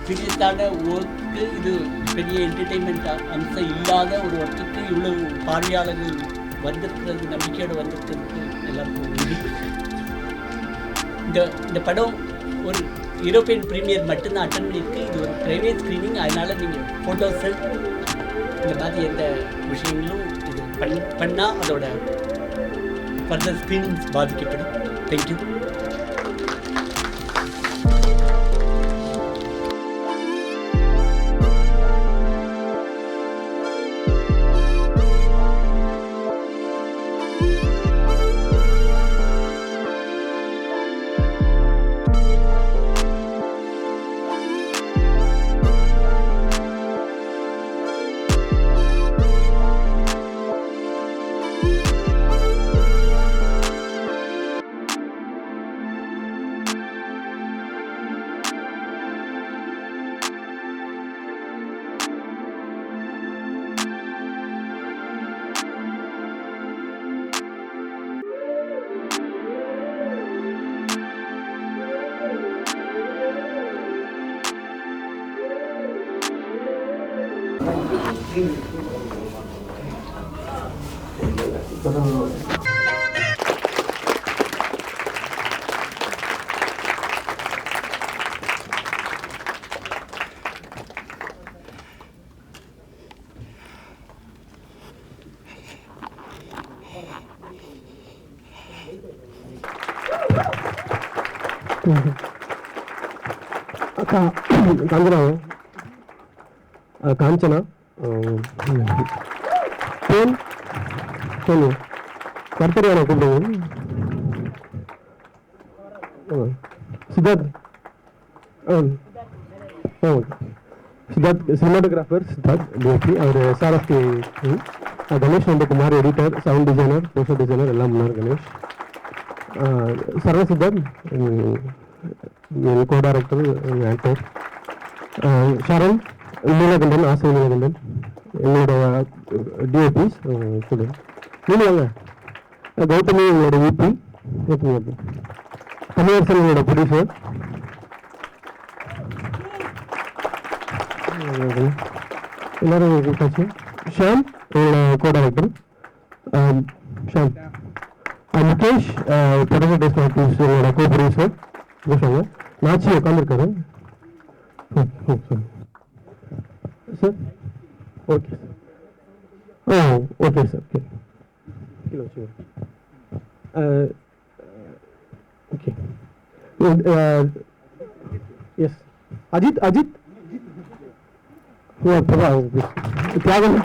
சீரியஸான ஒர்க்கு இது பெரிய என்டர்டெயின்மெண்ட் அம்சம் இல்லாத ஒரு ஒர்க்குக்கு இவ்வளவு பார்வையாளர்கள் வந்திருக்கிறது, நம்பிக்கையோடு வந்திருக்கிறது எல்லாருக்கும் உண்டு. இந்த படம் ஒரு யூரோப்பியன் ப்ரீமியர் மட்டும்தான் அட்டன் பண்ணியிருக்கு. இது ஒரு ப்ரைவேட் ஸ்க்ரீனிங். அதனால் நீங்கள் ஃபோட்டோஸு இந்த மாதிரி எந்த விஷயங்களும் இது பண்ணால் அதோட ஃபர்தர் ஸ்க்ரீனிங்ஸ் பாதிக்கப்படும். தேங்க்யூ. காஞ்சனா காஞ்சனா பேன் சொல்லு கர்த்தரியான கூப்பிடுங்க. Siddharth Siddharth cinematographer Siddharth DSP. அவர் SRFT. Ganesh Nandakumar editor, sound designer, poster designer எல்லாம் பண்ணார் கணேஷ். சரவ Siddharth co director, actor. Sharan, Neelakandan, ஆசை நீலகண்டன் எங்களோட டிஓபிஸ் கூட. நீங்களாங்க கௌதமி எங்களோட யூபி. தமிழரசன் எங்களோட ப்ரொடியூசர். எல்லாரும் கூட்டாச்சு. ஷாம் எங்களோட co director. Sham. Mukesh production test எங்களோட கோ ப்ரொடியூசர். பேசுவாங்க. நாச்சி உட்காந்துருக்காரு sir. Okay okay sir. Okay கீழே வச்சு ஓகே. எஸ் அஜித் அஜித் தியாகம்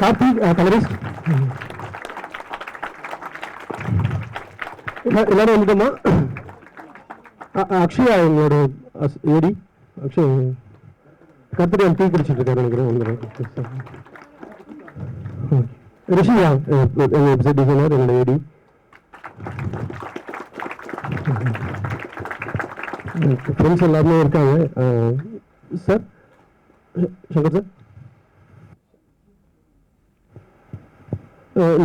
கார்த்திக் கலரிஸ்ட். எல்லாரும் வந்துட்டோமா? அக்ஷயா எங்களோட ஏடி. அக்ஷயா கர்த்தரியான் டீ குடிச்சிட்டு இருக்காரு நினைக்கிறேன். ரிஷியா எங்கள் வெப்சைட் டிசைனர், எங்களோட ஏடி. ஃப்ரெண்ட்ஸ் எல்லாருமே இருக்காங்க. சார் சங்கர் சார்,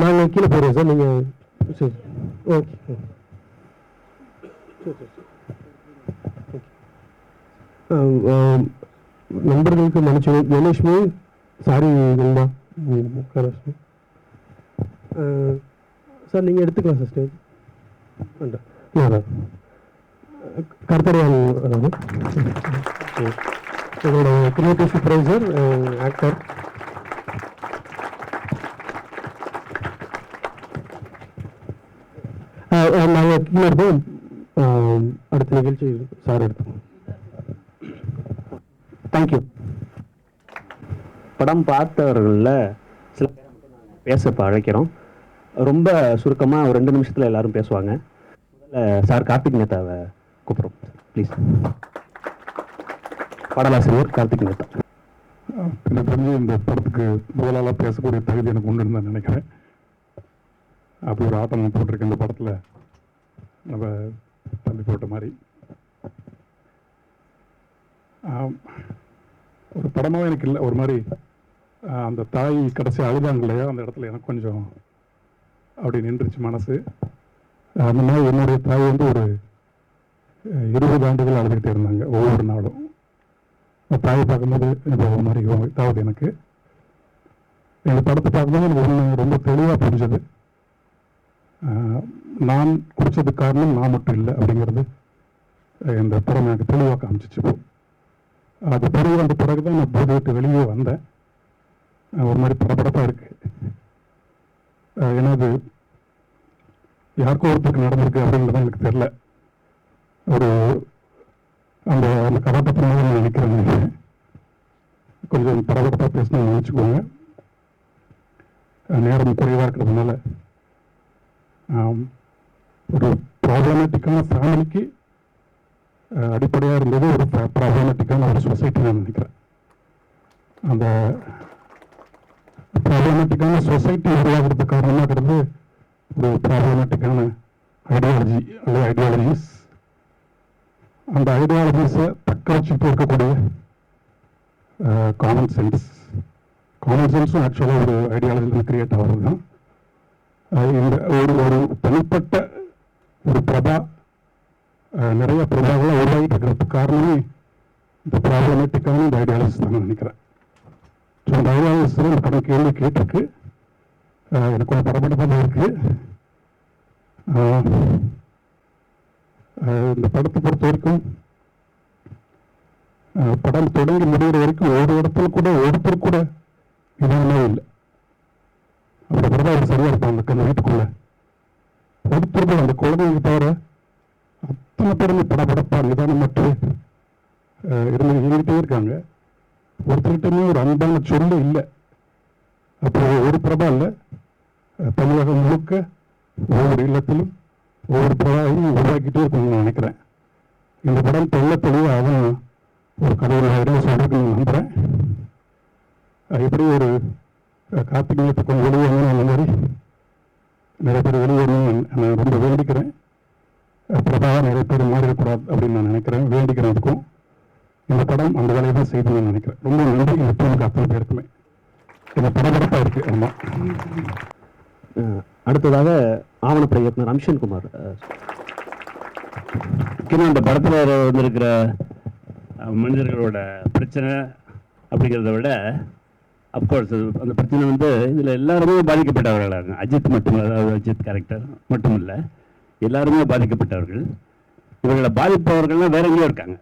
நாங்கள் கீழே போகிறோம் சார். நீங்கள் சரி ஓகே நண்பர்களுக்கு மன்னிச்சு. கணேஷ்மி சாரி நண்பா. சார் நீங்கள் எடுத்துக்கலாம் சார் ஸ்டேஜ். வேண்டாம் கர்த்தரியான் எங்களோட கிரியேட்டிவ் சூப்பர்வைசர், ஆக்டர். நாங்கள் கீழே இருப்போம். அடுத்த நிகழ்ச்சி சார் எடுத்துக்கோம். தேங்க்யூ. படம் பார்த்தவர்களில் சில பேச இப்போ அழைக்கிறோம். ரொம்ப சுருக்கமாக ஒரு 2 நிமிஷத்தில் எல்லாரும் பேசுவாங்க. முதல்ல சார் கார்த்திக் நேதாவை கூப்பிட்றோம் ப்ளீஸ். பாடலாசிரியர் கார்த்திக் நேதா. எனக்கு தெரிஞ்சு இந்த படத்துக்கு முதலாளாக பேசக்கூடிய தகுதி எனக்கு உண்டுன்னு தான் நினைக்கிறேன். அப்படி ஒரு ஆட்டம் நான் போட்டிருக்கேன் இந்த படத்தில். நம்ம தம்பி போட்ட மாதிரி ஒரு படமாகவும் எனக்கு இல்லை. ஒரு மாதிரி அந்த தாய் கடைசி அழுதாங்க இல்லையா, அந்த இடத்துல எனக்கு கொஞ்சம் அப்படி நின்றுச்சு மனசு. அந்த மாதிரி என்னுடைய தாய் வந்து ஒரு 20 ஆண்டுகள் அழுதுகிட்டே இருந்தாங்க ஒவ்வொரு நாளும். தாயை பார்க்கும்போது இப்போ ஒரு மாதிரி இதாவது எனக்கு இந்த படத்தை பார்க்கும்போது எனக்கு ஒன்று ரொம்ப தெளிவாக புரிஞ்சது. நான் குடித்ததுக்கு காரணம் நான் மட்டும் இல்லை அப்படிங்கிறது இந்த படம் எனக்கு தெளிவாக காமிச்சிச்சு. அது பிறகு வந்த பிறகு தான் நான் போதை விட்டு வெளியே வந்தேன். ஒரு மாதிரி படப்படப்பாக இருக்குது. ஏன்னா அது யாருக்கும் ஒருத்தருக்கு நடந்திருக்கு அப்படின்றது எனக்கு தெரில. ஒரு அந்த அந்த கதாபாத்திரமாக நான் நினைக்கிறேன். கொஞ்சம் பரபரப்பாக பேசணும்னு நினச்சிக்கோங்க. நேரம் குறைவாக இருக்கிறதுனால ஒரு ப்ராப்ளமேட்டிக்கான ஃபேமிலிக்கு அடிப்படையாக இருந்தது ஒரு ப்ராப்ளமேட்டிக்கான ஒரு சொசைட்டி நான் நினைக்கிறேன். அந்த ப்ராப்ளமேட்டிக்கான சொசைட்டி உருவாகிறதுக்கு காரணமாக இருந்து ஒரு ப்ராப்ளமேட்டிக்கான ஐடியாலஜி அல்லது ஐடியாலஜிஸ், அந்த ஐடியாலஜிஸை தக்க வச்சுட்டு இருக்கக்கூடிய காமன் சென்ஸும் ஆக்சுவலாக ஒரு ஐடியாலஜியில் கிரியேட் ஆகிறது தான். இந்த ஒரு தனிப்பட்ட ஒரு பிரபா நிறைய பிரபாகளை உருவாகிட்டு இருக்கிறதுக்கு காரணமே இந்த ப்ராப்ளமேட்டிக்கான இந்த ஐடியாலஜிஸ் தான் நினைக்கிறேன். ஸோ அந்த ஐடியாலஜிஸ் இந்த படம் கேள்வி கேட்டிருக்கு. எனக்கு கொஞ்சம் பரபரப்பாக இருக்குது. இந்த படத்தை பொறுத்த வரைக்கும் படம் தொடங்கி முடிகிற வரைக்கும் ஒரு இடத்துல கூட ஒருத்தர் கூட நிதானமே இல்லை. அப்படி கூட அவர் சரியாக இருப்பாங்க அந்த வீட்டுக்குள்ள. ஒருத்தர் கூட அந்த குழந்தைங்க தவிர அத்தனை பேருமே படப்படப்பா நிதானமற்று இருந்து இயங்கிட்டே இருக்காங்க. ஒருத்தர்கிட்டமே ஒரு அன்பான சொல்ல இல்லை. அப்போ ஒரு பிரபா இல்லை, தமிழகம் முழுக்க ஒவ்வொரு இல்லத்திலும் ஒவ்வொரு பிரபாவையும் உருவாக்கிட்டே இருக்கணும்னு நினைக்கிறேன். இந்த படம் தெளிவாக ஒரு கடவுள் சொல்றதுக்கு நான் நம்புகிறேன். எப்படி ஒரு கார்த்திகை கொஞ்சம் வெளியே அந்த மாதிரி நிறைய பேர் வெளியே நான் ரொம்ப வேண்டிக்கிறேன். பிரபாக நிறைய பேர் மாறிடக்கூடாது அப்படின்னு நான் நினைக்கிறேன், வேண்டிக்கிறேன். அதுக்கும் இந்த படம் அந்த வேலையை தான் செய்து நான் நினைக்கிறேன். ரொம்ப நன்றி இந்த டீமுக்கு அத்தனை பேருக்குமே. இந்த படப்படப்பாக இருக்குது. ஆமாம். அடுத்ததாக ஆவணப்படை இயக்குனர் அம்ஷன்குமார். முக்கியமாக இந்த படத்தில் வந்திருக்கிற மனிதர்களோட பிரச்சனை அப்படிங்கிறத விட அப்கோர்ஸ் அந்த பிரச்சனை வந்து இதில் எல்லாருமே பாதிக்கப்பட்டவர்களாங்க. அஜித் மட்டும், அதாவது அஜித் கேரக்டர் மட்டும் இல்லை, எல்லாருமே பாதிக்கப்பட்டவர்கள். இவர்களை பாதிப்பவர்கள்லாம் வேற எங்கேயோ இருக்காங்க.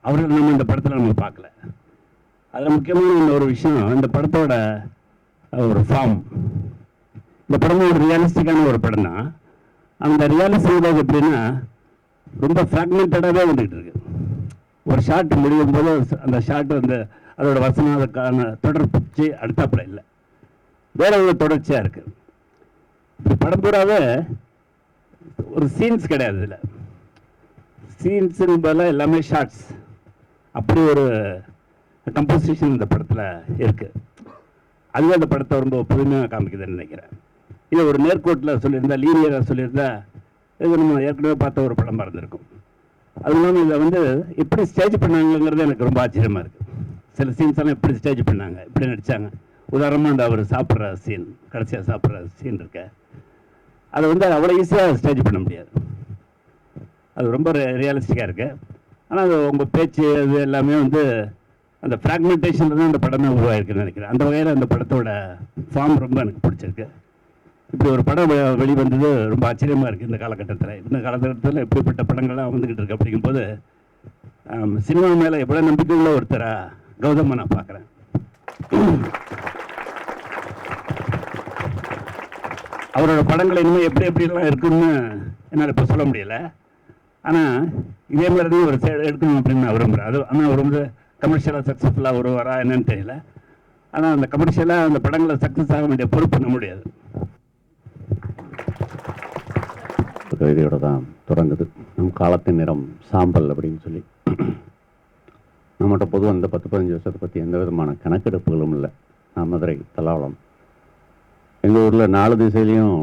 அவர்கள் நம்ம இந்த படத்தில் நம்ம பார்க்கல. அதில் முக்கியமான ஒரு விஷயம், இந்த படத்தோட ஒரு ஃபார்ம். இந்த படமும் ஒரு ரியலிஸ்டிக்கான ஒரு படம் தான். அந்த ரியலிஸ்டிக் எப்படின்னா ரொம்ப ஃப்ராக்மெண்டடாகவே வந்துக்கிட்டு இருக்கு. ஒரு ஷாட் முடியும் போது அந்த ஷாட் வந்து அதோட வசனம் அதுக்கான தொடர்ச்சி அடுத்தாப்புல இல்லை, வேற ஒரு தொடர்ச்சியாக இருக்குது. இப்போ படம் பூராவே ஒரு சீன்ஸ் கிடையாது. இதில் சீன்ஸுன்னு பதிலாக எல்லாமே ஷார்ட்ஸ். அப்படி ஒரு கம்போசிஷன் இந்த படத்தில் இருக்குது. அதுவே அந்த படத்தை ரொம்ப புதுமையாக காமிக்குதுன்னு நினைக்கிறேன். இதை ஒரு நேர்கோட்டில் சொல்லியிருந்தா, லீனியராக சொல்லியிருந்தா, இது நம்ம ஏற்கனவே பார்த்த ஒரு படமாக இருந்திருக்கும். அது இல்லாமல் இதை வந்து எப்படி ஸ்டேஜ் பண்ணாங்கிறது எனக்கு ரொம்ப ஆச்சரியமாக இருக்குது. சில சீன்ஸ் எல்லாம் எப்படி ஸ்டேஜ் பண்ணாங்க, எப்படி நடித்தாங்க. உதாரணமாக அந்த அவர் சாப்பிட்ற சீன், கடைசியாக சாப்பிட்ற சீன் இருக்க, அதை வந்து அவ்வளோ ஈஸியாக ஸ்டேஜ் பண்ண முடியாது. அது ரொம்ப ரியலிஸ்டிக்காக இருக்குது. ஆனால் அது உங்கள் பேச்சு அது எல்லாமே வந்து அந்த ஃப்ராக்மெண்டேஷனில் தான் அந்த படமே உருவாயிருக்குன்னு நினைக்கிறேன். அந்த வகையில் அந்த படத்தோட ஃபார்ம் ரொம்ப எனக்கு பிடிச்சிருக்கு. இப்படி ஒரு படம் வெளிவந்தது ரொம்ப ஆச்சரியமாக இருக்குது இந்த காலகட்டத்தில். இந்த காலகட்டத்தில் எப்படிப்பட்ட படங்கள்லாம் வந்துக்கிட்டு இருக்கு அப்படிங்கும்போது சினிமா மேலே எவ்வளோ நம்பிக்கை உள்ள ஒருத்தராக கௌதமை நான் பார்க்குறேன். அவரோட படங்கள் இனிமேல் எப்படி எப்படிலாம் இருக்குன்னு என்னால் இப்போ சொல்ல முடியலை. ஆனால் இதே மாதிரி தான் ஒரு எடுக்கணும் அப்படின்னு நான் விரும்புகிறேன். அது ஆனால் அவர் வந்து கமர்ஷியலாக சக்ஸஸ்ஃபுல்லாக வருவாரா என்னன்னு தெரியல. ஆனால் அந்த கமர்ஷியலாக அந்த படங்களை சக்ஸஸ் ஆக வேண்டிய பொறுப்பு பண்ண முடியாது. கவிதையோட தான் தொடங்குது. நம் காலத்தின் நிறம் சாம்பல் அப்படின்னு சொல்லி. நம்மகிட்ட பொதுவாக இந்த 10-15 வருஷத்தை பற்றி எந்த விதமான கணக்கெடுப்புகளும் இல்லை. நான் மதுரை தலாவளம். எங்கள் ஊரில் 4 திசையிலையும்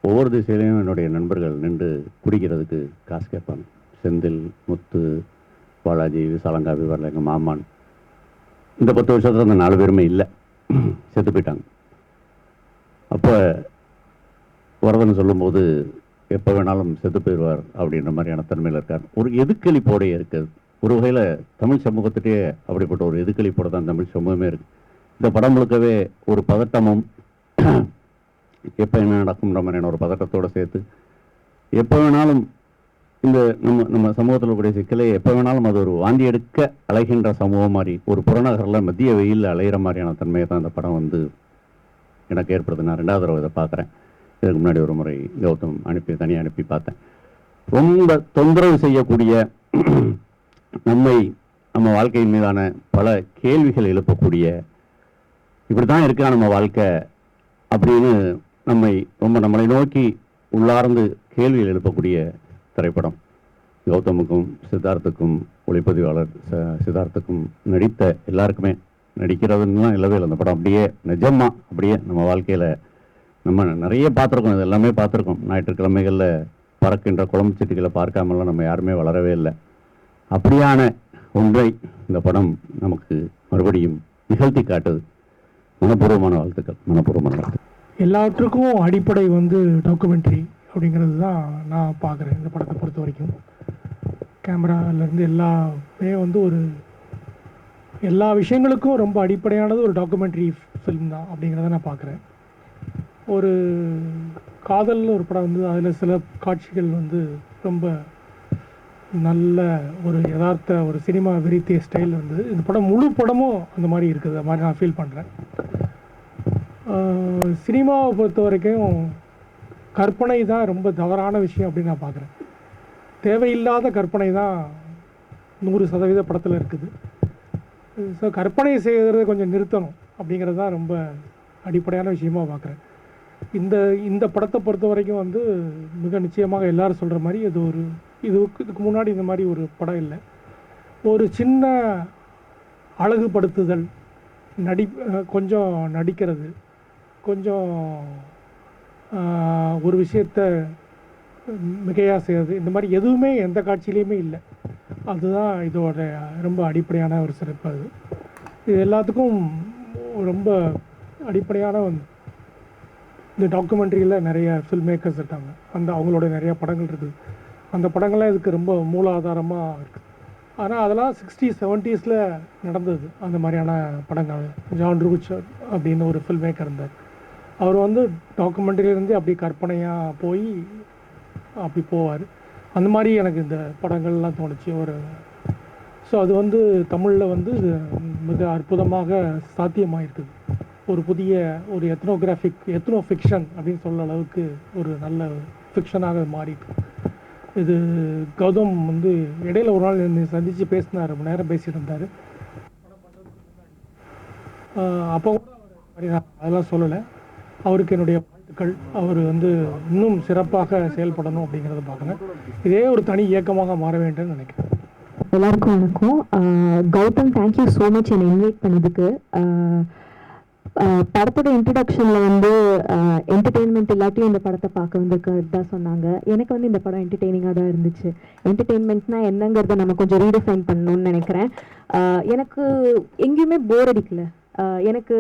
ஒவ்வொரு திசையிலையும் என்னுடைய நண்பர்கள் நின்று குடிக்கிறதுக்கு காசு கேட்பாங்க. செந்தில், முத்து, பாலாஜி, விசாலங்காவி, வரல எங்கள் மாமான். இந்த 10 வருஷத்தில் அந்த 4 பேருமே இல்லை, செத்து போயிட்டாங்க. அப்போ வரதன் சொல்லும்போது எப்போ வேணாலும் செத்து போயிடுவார் அப்படின்ற மாதிரியான தன்மையில் இருக்கார். ஒரு எதுக்களிப்போடைய இருக்குது. ஒரு வகையில் தமிழ் சமூகத்திட்டே அப்படிப்பட்ட ஒரு எதுக்களிப்போட தான் தமிழ் சமூகமே இருக்குது. இந்த படம் முழுக்கவே ஒரு பதட்டமும் எப்போ என்ன நடக்கும்ன்ற மாதிரியான ஒரு பதட்டத்தோடு சேர்த்து எப்போ வேணாலும் இந்த நம்ம சமூகத்தில் கூடிய சிக்கலை எப்போ வேணாலும் அது ஒரு வாந்தி எடுக்க அலைகின்ற சமூகம் மாதிரி ஒரு புறநகரில் மத்திய வெயிலில் அலைகிற மாதிரியான தன்மையை தான் இந்த படம் வந்து எனக்கு ஏற்படுது. நான் 2வது தடவை இதை பார்க்குறேன். இதுக்கு முன்னாடி ஒரு முறை கௌதம் தனியாக அனுப்பி பார்த்தேன். ரொம்ப தொந்தரவு செய்யக்கூடிய நம்ம வாழ்க்கையின் மீதான பல கேள்விகள் எழுப்பக்கூடிய இப்படி தான் இருக்கா நம்ம வாழ்க்கை அப்படின்னு நம்மளை நோக்கி உள்ளார்ந்து கேள்விகள் எழுப்பக்கூடிய திரைப்படம். கௌதமுக்கும் சித்தார்த்துக்கும் ஒளிப்பதிவாளர் சித்தார்த்துக்கும் நடித்த எல்லாருக்குமே நடிக்கிறதுலாம் இல்லவே இல்லை. அந்த படம் அப்படியே நிஜமாக அப்படியே நம்ம வாழ்க்கையில் நம்ம நிறைய பார்த்துருக்கோம். இது எல்லாமே பார்த்துருக்கோம். ஞாயிற்றுக்கிழமைகளில் பறக்கின்ற குழம்பு செட்டிகளை பார்க்காமலாம் நம்ம யாருமே வளரவே இல்லை. அப்படியான ஒன்றை இந்த படம் நமக்கு மறுபடியும் நிகழ்த்தி காட்டுது. மனப்பூர்வமான வாழ்த்துக்கள். எல்லாற்றுக்கும் அடிப்படை வந்து டாக்குமெண்ட்ரி அப்படிங்கிறது தான் நான் பார்க்குறேன். இந்த படத்தை பொறுத்த வரைக்கும் கேமராலேருந்து எல்லாமே வந்து எல்லா விஷயங்களுக்கும் ரொம்ப அடிப்படையானது ஒரு டாக்குமெண்ட்ரி ஃபிலிம் தான் அப்படிங்கிறத நான் பார்க்குறேன். ஒரு காதல்னு ஒரு படம் வந்து அதில் சில காட்சிகள் வந்து ரொம்ப நல்ல ஒரு யதார்த்த ஒரு சினிமா விரித்திய ஸ்டைல் வந்து இந்த படம் முழு படமும் அந்த மாதிரி இருக்குது. அது மாதிரி நான் ஃபீல் பண்ணுறேன். சினிமாவை பொறுத்த வரைக்கும் கற்பனை தான் ரொம்ப தவறான விஷயம் அப்படின்னு நான் பார்க்குறேன். தேவையில்லாத கற்பனை தான் 100% படத்தில் இருக்குது. ஸோ கற்பனை செய்கிறத கொஞ்சம் நிறுத்தணும் அப்படிங்கிறது தான் ரொம்ப அடிப்படையான விஷயமாக பார்க்குறேன். இந்த படத்தை பொறுத்த வரைக்கும் வந்து மிக நிச்சயமாக எல்லோரும் சொல்கிற மாதிரி இதுக்கு முன்னாடி இந்த மாதிரி ஒரு படம் இல்லை. ஒரு சின்ன அழகுபடுத்துதல், கொஞ்சம் நடிக்கிறது, கொஞ்சம் ஒரு விஷயத்தை மிகையாக செய்கிறது, இந்த மாதிரி எதுவுமே எந்த காட்சியிலையுமே இல்லை. அதுதான் இதோட ரொம்ப அடிப்படையான ஒரு சிறப்பு. இது எல்லாத்துக்கும் ரொம்ப அடிப்படையான இந்த டாக்குமெண்ட்ரியில் நிறைய ஃபில்ம் மேக்கர்ஸ் இருக்காங்க. அவங்களோட நிறையா படங்கள் இருக்குது. அந்த படங்கள்லாம் இதுக்கு ரொம்ப மூலாதாரமாக இருக்குது. ஆனால் அதெல்லாம் 60s 70s நடந்தது. அந்த மாதிரியான படங்கள். ஜான் ரூச் அப்படின்னு ஒரு ஃபில்ம் மேக்கர் இருந்தார். அவர் வந்து டாக்குமெண்ட்ரியிலேருந்து அப்படி கற்பனையாக போய் அப்படி போவார். அந்த மாதிரி எனக்கு இந்த படங்கள்லாம் தோணுச்சு. ஸோ அது வந்து தமிழில் வந்து மிக அற்புதமாக சாத்தியமாக இருக்குது. ஒரு புதிய ஒரு எத்னோ ஃபிக்ஷன் அப்படின்னு சொல்ல அளவுக்கு ஒரு நல்ல ஃபிக்ஷனாக மாறிட்டு. இது கௌதம் வந்து இடையில ஒரு நாள் என்னை சந்தித்து பேசினார். ரொம்ப நேரம் பேசிகிட்டு இருந்தார். அப்போ கூட நான் அதெல்லாம் சொல்லலை. அவருக்கு என்னுடைய வாழ்த்துக்கள். அவர் வந்து இன்னும் சிறப்பாக செயல்படணும் அப்படிங்கிறத பார்க்குறேன். இதே ஒரு தனி இயக்கமாக மாற வேண்டும்னு நினைக்கிறேன். எல்லாருக்கும் வணக்கம். கௌதம், தேங்க்யூ ஸோ மச் என்னை இன்வைட் பண்ணதுக்கு. படத்தோட இன்ட்ரடக்ஷனில் வந்து என்டர்டெயின்மெண்ட் இல்லாட்டியும் இந்த படத்தை பார்க்க வந்திருக்கிறது தான் சொன்னாங்க. எனக்கு வந்து இந்த படம் என்டர்டெய்னிங்காக தான் இருந்துச்சு. என்டர்டெயின்மெண்ட்னா என்னங்கிறத நம்ம கொஞ்சம் ரீடிஃபைன் பண்ணணும்னு நினைக்கிறேன். எனக்கு எங்கேயுமே போர் அடிக்கல. எனக்கு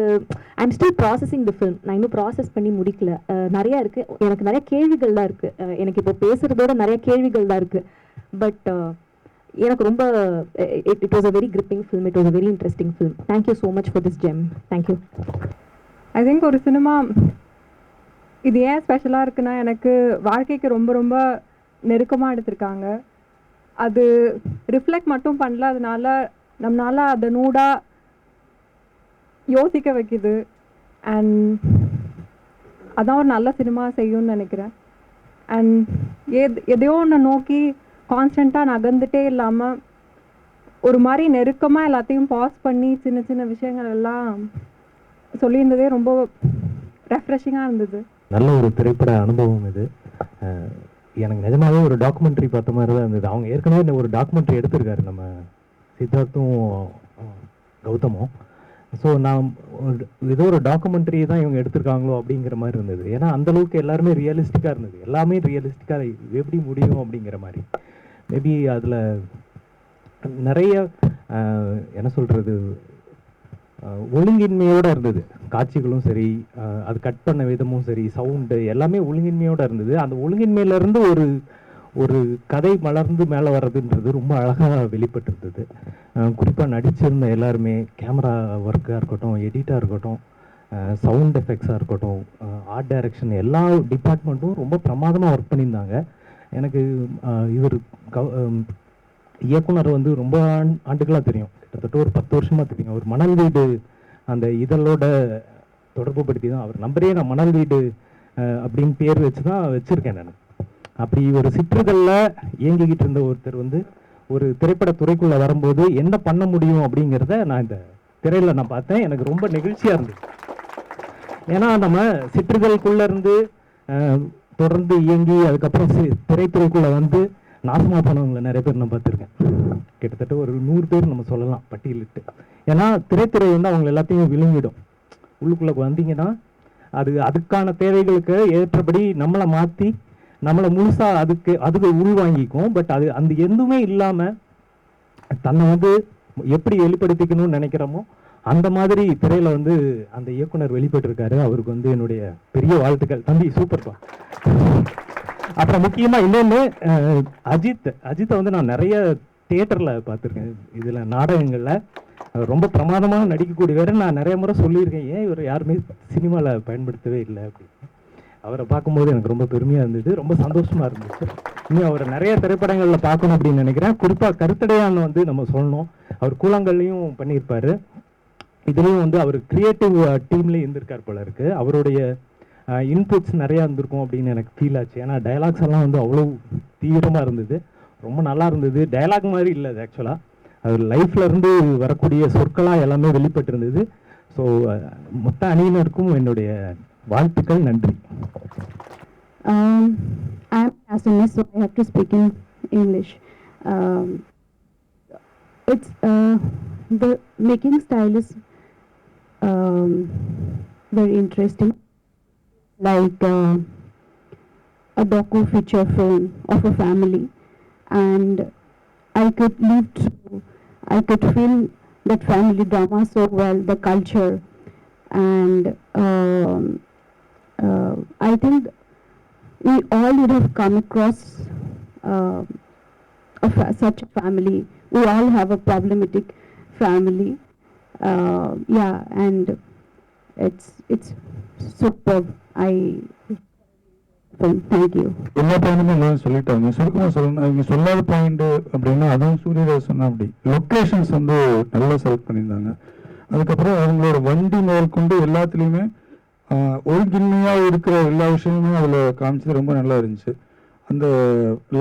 I'm still processing the film. நான் இன்னும் ப்ராசஸ் பண்ணி முடிக்கல. நிறையா இருக்குது. எனக்கு நிறைய கேள்விகள் தான் இருக்குது. எனக்கு இப்போ பேசுகிறதோட நிறைய கேள்விகள் தான் இருக்குது. பட் எனக்கு ரொம்ப it was a very gripping film. It was a very interesting film. Thank you so much for this GeM. Thank you. I think ஒரு சினிமா இது ஏன் ஸ்பெஷலாக இருக்குன்னா, எனக்கு வாழ்க்கைக்கு ரொம்ப ரொம்ப நெருக்கமாக எடுத்திருக்காங்க. அது ரிஃப்ளெக்ட் மட்டும் பண்ணல, நம்மளால் அதை நூடாக யோசிக்க வைக்குது. அண்ட் அதான் ஒரு நல்ல சினிமா செய்யும்னு நினைக்கிறேன். அண்ட் எதையோ ஒன்று நோக்கி கான்ஸ்டண்ட்டாக நகர்ந்துட்டே இல்லாமல் ஒரு மாதிரி நெருக்கமாக எல்லாத்தையும் பாஸ் பண்ணி சின்ன சின்ன விஷயங்கள் எல்லாம் சொல்லியிருந்ததே ரொம்ப ரெஃப்ரெஷிங்காக இருந்தது. நல்ல ஒரு திரைப்பட அனுபவம் இது. எனக்கு நிஜமாகவே ஒரு டாக்குமெண்ட்ரி பார்த்த மாதிரி தான் இருந்தது. அவங்க ஏற்கனவே ஒரு டாக்குமெண்ட்ரி எடுத்திருக்காரு நம்ம சித்தார்த்தும் கௌதமும். ஸோ நான் ஏதோ ஒரு டாக்குமெண்ட்ரி தான் இவங்க எடுத்திருக்காங்களோ அப்படிங்கிற மாதிரி இருந்தது. ஏன்னா அந்தளவுக்கு எல்லாருமே ரியலிஸ்டிக்காக இருந்தது. எல்லாமே ரியலிஸ்டிக்காக எப்படி முடியும் அப்படிங்கிற மாதிரி. மேபி அதில் நிறைய என்ன சொல்கிறது, ஒழுங்கின்மையோடு இருந்தது. காட்சிகளும் சரி, அது கட் பண்ண விதமும் சரி, சவுண்டு எல்லாமே ஒழுங்கின்மையோடு இருந்தது. அந்த ஒழுங்கின்மையிலேருந்து ஒரு கதை மலர்ந்து மேலே வர்றதுன்றது ரொம்ப அழகாக வெளிப்பட்டிருந்தது. குறிப்பாக நடிச்சிருந்த எல்லாருமே, கேமரா ஒர்க்காக இருக்கட்டும், எடிட்டாக இருக்கட்டும், சவுண்ட் எஃபெக்ட்ஸாக இருக்கட்டும், ஆர்ட் டைரக்ஷன், எல்லா டிபார்ட்மெண்ட்டும் ரொம்ப பிரமாதமாக ஒர்க் பண்ணியிருந்தாங்க. எனக்கு இவர் இயக்குனர் வந்து ரொம்ப ஆண்டுகளாக தெரியும், கிட்டத்தட்ட ஒரு 10 வருஷமாக தெரியும். அவர் மணல் வீடு அந்த இதழோட தொடர்பு படுத்தி தான் அவர் நம்பரே நான் மணல் வீடு அப்படின்னு பேர் வச்சு தான் வச்சுருக்கேன் நான். அப்படி ஒரு சிற்றுதலில் இயங்கிக்கிட்டு இருந்த ஒருத்தர் வந்து ஒரு திரைப்பட துறைக்குள்ளே வரும்போது என்ன பண்ண முடியும் அப்படிங்கிறத நான் இந்த திரையில் நான் பார்த்தேன். எனக்கு ரொம்ப நெகிழ்ச்சியாக இருந்தது. ஏன்னா நம்ம சிற்றுதலுக்குள்ளே இருந்து தொடர்ந்து இயங்கி அதுக்கப்புறம் திரைத்துறைக்குள்ளே வந்து நாசமாக போனவங்களை நிறைய பேர் நான் பார்த்துருக்கேன். கிட்டத்தட்ட ஒரு 100 பேர் நம்ம சொல்லலாம் பட்டியலிட்டு. ஏன்னா திரைத்துறை வந்து அவங்க எல்லாத்தையும் விழுங்கிடும். உள்ளுக்குள்ளே வந்தீங்கன்னா அதுக்கான தேவைகளுக்கு ஏற்றபடி நம்மளை மாற்றி நம்மளை முழுசாக அதுக்கு உள்வாங்கிக்கும். பட் அந்த எதுவுமே இல்லாமல் தன்னை வந்து எப்படி வெளிப்படுத்திக்கணும்னு நினைக்கிறோமோ அந்த மாதிரி திரையில் வந்து அந்த இயக்குனர் வெளிப்பட்டிருக்காரு. அவருக்கு வந்து என்னுடைய பெரிய வாழ்த்துக்கள். தம்பி சூப்பர்ப்பா. அப்புறம் முக்கியமாக இன்னொன்று, அஜித்தை வந்து நான் நிறைய தியேட்டரில் பார்த்துருக்கேன். இதில் நாடகங்களில் ரொம்ப பிரமாதமாக நடிக்கக்கூடியவர். நான் நிறைய முறை சொல்லியிருக்கேன், ஏன் இவர் யாருமே சினிமாவில் பயன்படுத்தவே இல்லை அப்படின்னு. அவரை பார்க்கும்போது எனக்கு ரொம்ப பெருமையாக இருந்தது, ரொம்ப சந்தோஷமாக இருந்துச்சு. இன்னும் அவரை நிறைய திரைப்படங்களில் பார்க்கணும் அப்படின்னு நினைக்கிறேன். குறிப்பாக கருத்தடையான்னு வந்து நம்ம சொல்லணும். அவர் கூழாங்கல்லையும் பண்ணியிருப்பார். இதுலேயும் வந்து அவர் கிரியேட்டிவ் டீம்லேயும் இருந்திருக்கார் போல இருக்குது. அவருடைய இன்புட்ஸ் நிறையா இருந்திருக்கும் அப்படின்னு எனக்கு ஃபீல் ஆச்சு. ஏன்னா டைலாக்ஸ் எல்லாம் வந்து அவ்வளோ தீவிரமாக இருந்தது, ரொம்ப நல்லா இருந்தது. டைலாக் மாதிரி இல்லை அது, ஆக்சுவலாக அது லைஃப்லேருந்து வரக்கூடிய சொற்களாக எல்லாமே வெளிப்பட்டிருந்தது. ஸோ மொத்த அணியினருக்கும் என்னுடைய வாழ்த்துக்கள், நன்றி. I'm Assamese, so I have to speak in English. It's the making style is very interesting, like a docu feature film of a family, and I could feel that family drama so well, the culture, and I think we all would have come across such a family. We all have a problematic family. And it's superb. Thank you. எல்லா பாயிண்ட்டுமே எல்லாம் சொல்லிட்டாங்க. சுருக்கமாக சொல்லணும், இவங்க சொல்லாத point அப்படின்னா அதான் சூரியராஜ் சொன்னா. அப்படி லொக்கேஷன்ஸ் வந்து நல்லா செலக்ட் பண்ணியிருந்தாங்க. அதுக்கப்புறம் அவங்களோட வண்டி முதல் கொண்டு எல்லாத்துலேயுமே ஒழுங்கின்மையாக இருக்கிற எல்லா விஷயமுமே அதில் காமிச்சது ரொம்ப நல்லா இருந்துச்சு. அந்த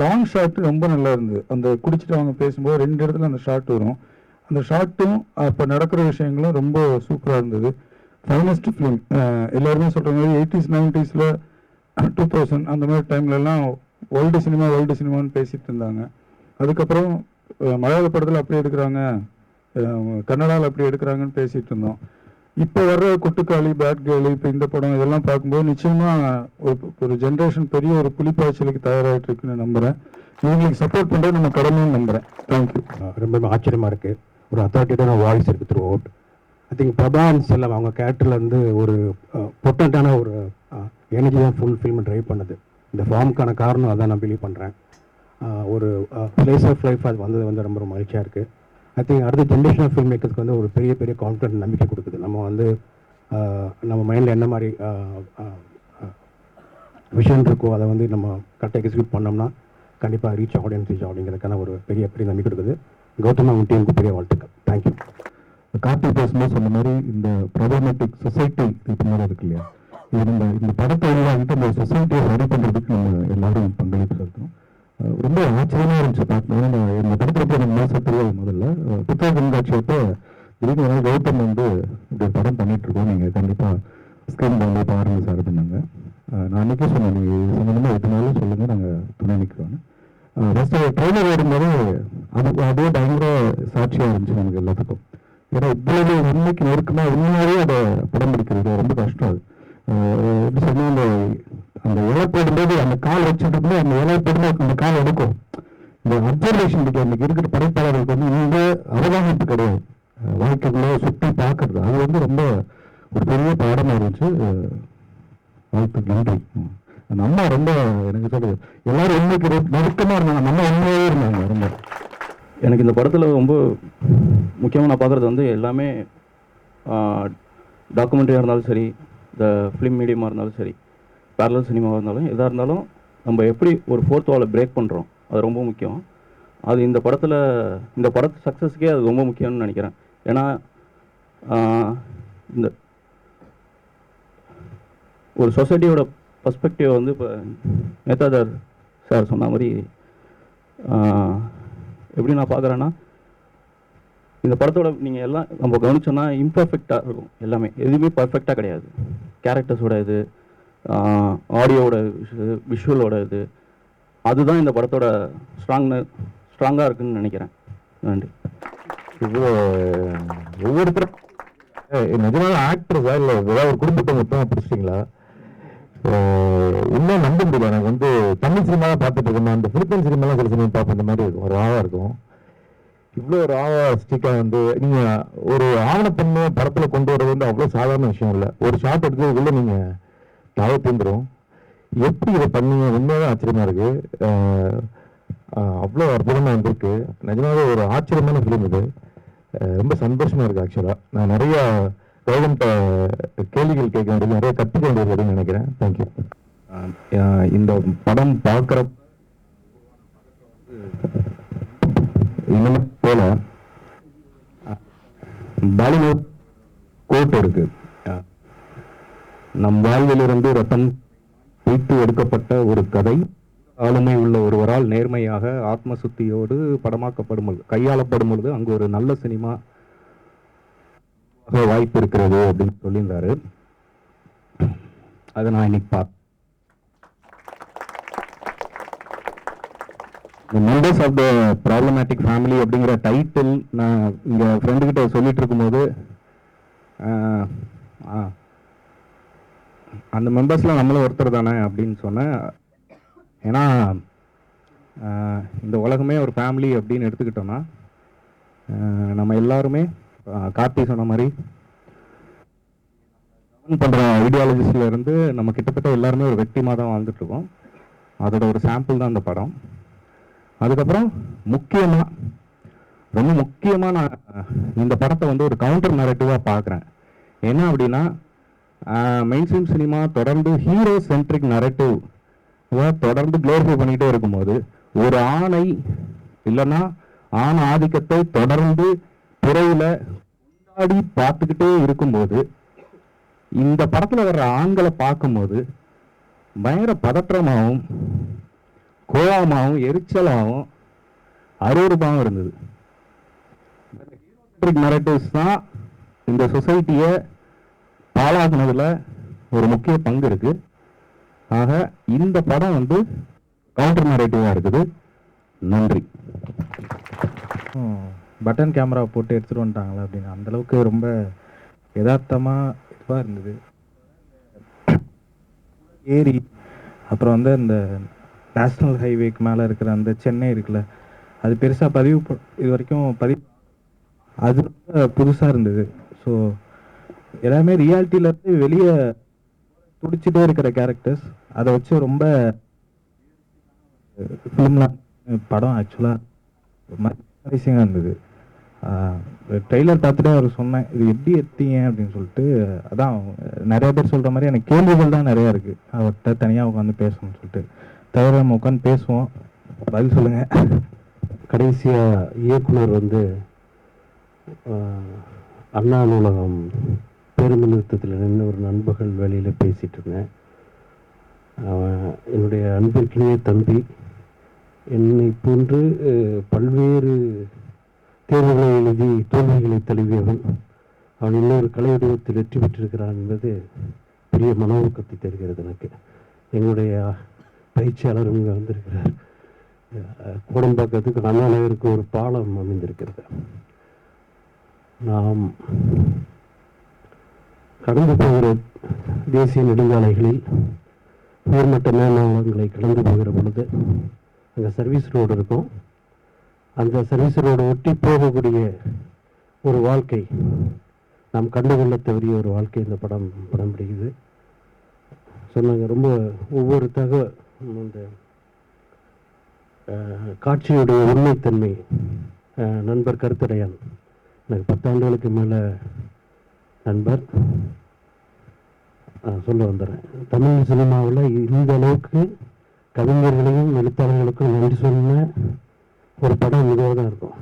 லாங் ஷாட் ரொம்ப நல்லா இருந்தது. அந்த குடிச்சிட்டு அவங்க பேசும்போது 2 இடத்துல அந்த ஷாட் வரும். அந்த ஷாட்டும் அப்போ நடக்கிற விஷயங்களும் ரொம்ப சூப்பராக இருந்தது. ஃபைனஸ்ட் ஃபிலிம் எல்லாருமே சொல்கிற மாதிரி 80s 90s 2000 அந்த மாதிரி டைம்லலாம் வேர்ல்டு சினிமான்னு பேசிகிட்டு இருந்தாங்க. அதுக்கப்புறம் மலையாள படத்தில் அப்படி எடுக்கிறாங்க, கன்னடாவில் அப்படி எடுக்கிறாங்கன்னு பேசிகிட்டு இருந்தோம். இப்போ வர்ற கொட்டுக்காளி, பேட் கேர்ளு, இப்போ இந்த படம் இதெல்லாம் பார்க்கும்போது நிச்சயமாக ஒரு ஜென்ரேஷன் பெரிய ஒரு புலிப்பாய்ச்சலுக்கு தயாராகிட்டு இருக்குன்னு நம்புகிறேன். இவங்களுக்கு சப்போர்ட் பண்ணுறது நம்ம கடமைன்னு நம்புகிறேன். தேங்க்யூ. ரொம்ப ஆச்சரியமாக இருக்குது. ஒரு அத்தாரிட்டியான வாய்ஸ் இருக்குது through out. I think Prabha and செல்லம் அவங்க கேரக்டர்லேருந்து ஒரு பொட்டண்ட்டான ஒரு எனர்ஜி தான் ஃபுல் ஃபில்ம் ட்ரைவ் பண்ணுது. இந்த ஃபார்முக்கான காரணம் அதான் நான் பிலீவ் பண்ணுறேன். ஒரு பிளேஸ் ஆஃப் லைஃப் அது வந்தது வந்து ரொம்ப மகிழ்ச்சியாக இருக்குது. ஐ திங்க் அடுத்த ஜென்ரேஷன் ஆஃப் ஃபில்ம் மேக்கர்ஸ்க்கு வந்து ஒரு பெரிய கான்ஃபிடன்ட் நம்பிக்கை கொடுக்குது. நம்ம வந்து நம்ம மைண்டில் என்ன மாதிரி விஷன் இருக்கோ அதை வந்து நம்ம கரெக்டாக எக்ஸிக்யூட் பண்ணோம்னா கண்டிப்பாக ரீச் ஆடியன்ஸுக்கான ஒரு பெரிய நம்பிக்கை கொடுக்குது. கௌதம் அவங்க டீமுக்கு பெரிய வாழ்த்துக்கள். தேங்க்யூ. கார்த்திக் பேசும்போது சொன்ன மாதிரி இந்த ப்ராப்ளமேட்டிக் சொசைட்டி இது மாதிரி இருக்கு இல்லையா, இது இந்த படத்தை உருவாக்கிட்டு இந்த சொசைட்டியை சரி பண்ணுறதுக்கு நம்ம எல்லாரும் பங்களிப்பு செலுத்தணும். ரொம்ப ஆச்சரியமாக இருந்துச்சு பார்க்கணும். இந்த படத்தில் நம்ம மாதம் தெரியாது. முதல்ல புத்தக கண்காட்சியப்போ திடீர்னு கௌதம் வந்து இப்படி படம் பண்ணிகிட்ருக்கோம், நீங்கள் கண்டிப்பாக ஸ்க்ரீன் பண்ணி பாருங்க சார் அப்படின்னாங்க. நான் அன்றைக்கே சொன்னேன், நீங்கள் சம்மந்தமாக எதுனாலும் சொல்லுங்கள், நாங்கள் துணை நிற்கிறோன்னு. ஃபஸ்ட்டு ட்ரெயிலர் வரும்போது அதே பயங்கர சாட்சியாக இருந்துச்சு நமக்கு எல்லாத்துக்கும். ஏன்னா இவ்வளவு உண்மைக்கு நெருக்கமாக உண்மையாகவே அதை படம் பிடிக்கிறது ரொம்ப கஷ்டம். அது எப்படி சொன்னால் அந்த இலை போடும்போது அந்த கால் வச்சுட்டு இருக்கும்போது அந்த இலை போடும்போது அந்த கால் எடுக்கும். இந்த அப்சர்வேஷன் இருக்கு. அன்றைக்கி இருக்கிற படைப்பாளர்களுக்கு வந்து இந்த அவதானிப்பு கிடையாது. வாழ்க்கைக்குள்ளே சுற்றி பார்க்கறது அது வந்து ரொம்ப ஒரு பெரிய பாடமாக இருந்துச்சு. வாழ்த்துக்கு நன்றி. அந்த அம்மா ரொம்ப எனக்கு சொல்றது எல்லாரும் உண்மைக்கு நெருக்கமாக இருந்தாங்க, நம்ம உண்மையாகவே இருந்தாங்க ரொம்ப. எனக்கு இந்த படத்தில் ரொம்ப முக்கியமாக நான் பார்க்குறது வந்து எல்லாமே டாக்குமெண்ட்ரியாக இருந்தாலும் சரி, இந்த ஃபிலிம் மீடியமாக இருந்தாலும் சரி, பேரலல் சினிமாவாக இருந்தாலும் எதாக இருந்தாலும் நம்ம எப்படி ஒரு ஃபோர்த் வாலை பிரேக் பண்ணுறோம் அது ரொம்ப முக்கியம். அது இந்த படத்து சக்ஸஸ்க்கே அது ரொம்ப முக்கியம்னு நினைக்கிறேன். ஏன்னா இந்த ஒரு சொசைட்டியோட பர்ஸ்பெக்டிவ் வந்து இப்போ நேதாஜர் சார் சொன்ன மாதிரி எப்படி நான் பார்க்குறேன்னா, இந்த படத்தோட நீங்கள் எல்லாம் நம்ம கவனிச்சோன்னா இம்பர்ஃபெக்டாக இருக்கும். எல்லாமே எதுவுமே பர்ஃபெக்டாக கிடையாது. கேரக்டர்ஸோட இது, ஆடியோவோட விஷுவலோட இது, அதுதான் இந்த படத்தோட ஸ்ட்ராங்காக இருக்குதுன்னு நினைக்கிறேன். நன்றி. இவ்வளோ ஒவ்வொருத்தரும் நிஜமாக ஆக்டர்ஸா இல்லை ஏதாவது ஒரு குடும்பத்தை மொத்தமாக பிடிச்சிட்டிங்களா? இன்னும் நம்ப முடியல. எனக்கு வந்து தமிழ் சினிமாவை பார்த்துட்டு இருக்கேன், அந்த பிலிப்பைன் சினிமாலாம் சில சினிமா பார்ப்பேன், இந்த மாதிரி இருக்கும், ஒரு ராவாக இருக்கும். இவ்வளோ ராவா ஸ்டிக்காக வந்து நீங்கள் ஒரு ஆவணப்பண்ணு படத்தில் கொண்டு வரது வந்து அவ்வளோ சாதாரண விஷயம் இல்லை. ஒரு ஷாட் எடுக்கிறதுக்குள்ளே நீங்கள் தாவ தீந்துடும். எப்படி இதை பண்ணீங்க? உண்மையாக ஆச்சரியமாக இருக்குது. அவ்வளோ அற்புதமாக வந்திருக்கு. நிஜமாவே ஒரு ஆச்சரியமான ஃபிலிம் இது. ரொம்ப சந்தோஷமாக இருக்குது. ஆக்சுவலாக நான் நிறையா கவர்மெண்ட்டை கேள்விகள் கேட்க வேண்டியது, நிறைய கற்றுக்க வேண்டியது அப்படின்னு நினைக்கிறேன். தேங்க்யூ. இந்த படம் பார்க்குற இன்னும் போல பாலிவுட் கோட் இருக்கு. நம் வாழ்விலிருந்து ரத்தம் வைத்து எடுக்கப்பட்ட ஒரு கதை ஆளுமை உள்ள ஒருவரால் நேர்மையாக ஆத்ம சுத்தியோடு படமாக்கப்படும் பொழுது, கையாளப்படும் பொழுது அங்கு ஒரு நல்ல சினிமா வாய்ப்பு இருக்கிறது அப்படின்னு சொல்லியிருந்தாரு. அதை நான் இன்னைக்கு பார்த்தேன். Members of the problematic family அப்படிங்கிற டைட்டில் நான் இங்கே ஃப்ரெண்டுக்கிட்ட சொல்லிட்டு இருக்கும்போது அந்த மெம்பர்ஸில் நம்மளும் ஒருத்தர் தானே அப்படின்னு சொன்னேன். ஏன்னா இந்த உலகமே ஒரு ஃபேமிலி அப்படின்னு எடுத்துக்கிட்டோன்னா நம்ம எல்லாருமே கார்த்தி சொன்ன மாதிரி பண்ணுற ஐடியாலஜிஸ்லேருந்து நம்ம கிட்டத்தட்ட எல்லாருமே ஒரு வெக்டிமாக தான் வாழ்ந்துட்டுருக்கோம். அதோட ஒரு சாம்பிள் தான் இந்த படம். அதுக்கப்புறம் ரொம்ப முக்கியமாக நான் இந்த படத்தை வந்து ஒரு கவுண்டர் நரேட்டிவாக பார்க்குறேன். என்ன அப்படின்னா, மெயின் ஸ்ட்ரீம் சினிமா தொடர்ந்து ஹீரோ சென்ட்ரிக் நரேட்டிவ் தொடர்ந்து க்ளோரிஃபை பண்ணிகிட்டே இருக்கும்போது, ஒரு ஆணை இல்லைன்னா ஆண் ஆதிக்கத்தை தொடர்ந்து துறையில் கொண்டாடி பார்த்துக்கிட்டே இருக்கும்போது, இந்த படத்தில் வர்ற ஆண்களை பார்க்கும்போது பயங்கர பதற்றமாகவும் கோபமாகவும் எரிச்சலாகவும் அருவருப்பாகவும் இருந்தது. நரேட்டிவ்ஸ் தான் இந்த சொசைட்டியை பாழாக்குனதில் ஒரு முக்கிய பங்கு இருக்கு. ஆக இந்த படம் வந்து கவுண்டர் நரேட்டிவாக இருக்குது. நன்றி. பட்டன் கேமரா போட்டு எடுத்துகிட்டு வந்துட்டாங்களா அப்படின்னு அந்தளவுக்கு ரொம்ப யதார்த்தமாக இதுவாக இருந்தது. ஏரி அப்புறம் வந்து அந்த நேஷ்னல் ஹைவேக்கு மேலே இருக்கிற அந்த சென்னை இருக்குல்ல, அது பெருசாக இது வரைக்கும் அது ரொம்ப புதுசாக இருந்தது. ஸோ எல்லாமே ரியாலிட்டியிலேருந்து வெளியே துடிச்சிட்டே இருக்கிற கேரக்டர்ஸ், அதை வச்சு ரொம்ப ஃபிலிம்லாம் படம் ஆக்சுவலாக மைசிங்காக இருந்தது. ட்ரெய்லர் பார்த்துட்டு அவர் சொன்னேன், இது எப்படி எடுத்தீங்க அப்படின்னு சொல்லிட்டு. அதான் நிறைய பேர் சொல்கிற மாதிரி எனக்கு கேள்விகள் தான் நிறையா இருக்குது. அவர்கிட்ட தனியாக உட்காந்து பேசணும்னு சொல்லிட்டு தவிர நம்ம உட்காந்து பேசுவோம். பதில் சொல்லுங்கள். கடைசியாக இயக்குனர் வந்து அண்ணா நூலகம் பேருந்து நிறுத்தத்தில் நின்று ஒரு நண்பர்கள் வேலையில் பேசிகிட்டு இருந்தேன். என்னுடைய அன்பிற்கினிய தம்பி, என்னை போன்று பல்வேறு தேர்வுகளை எழுதி தோல்விகளை தழுவியவன். அவன் இன்னொரு கலை வடிவத்தில் வெற்றி பெற்றிருக்கிறான் என்பது பெரிய மன ஊக்கத்தை தருகிறது எனக்கு. எங்களுடைய பயிற்சியாளரும் இங்கே வந்திருக்கிறார். கோடம்பாக்கத்துக்கு அண்ணா நகருக்கு ஒரு பாலம் அமைந்திருக்கிறது. நாம் கடந்து போகிற தேசிய நெடுஞ்சாலைகளில் உயர்மட்ட மேம்பாலங்களை கடந்து போகிற பொழுது அங்கே சர்வீஸ் ரோடு இருக்கும். அந்த சர்வீஸ் ரோடு ஒட்டி போகக்கூடிய ஒரு வாழ்க்கை, நாம் கண்டுகொள்ள தவறிய ஒரு வாழ்க்கை இந்த படம் பிடிக்குது. சொன்னாங்க ரொம்ப ஒவ்வொரு அந்த காட்சியுடைய உண்மைத்தன்மை. நண்பர் கருத்தடையான் எனக்கு 10 ஆண்டுகளுக்கு மேலே நண்பர். சொல்ல வந்துடுறேன், தமிழ் சினிமாவில் இந்த அளவுக்கு கவிஞர்களையும் எழுத்தாளர்களுக்கும் நன்றி சொன்ன ஒரு படம் இதுவாக தான் இருக்கும்.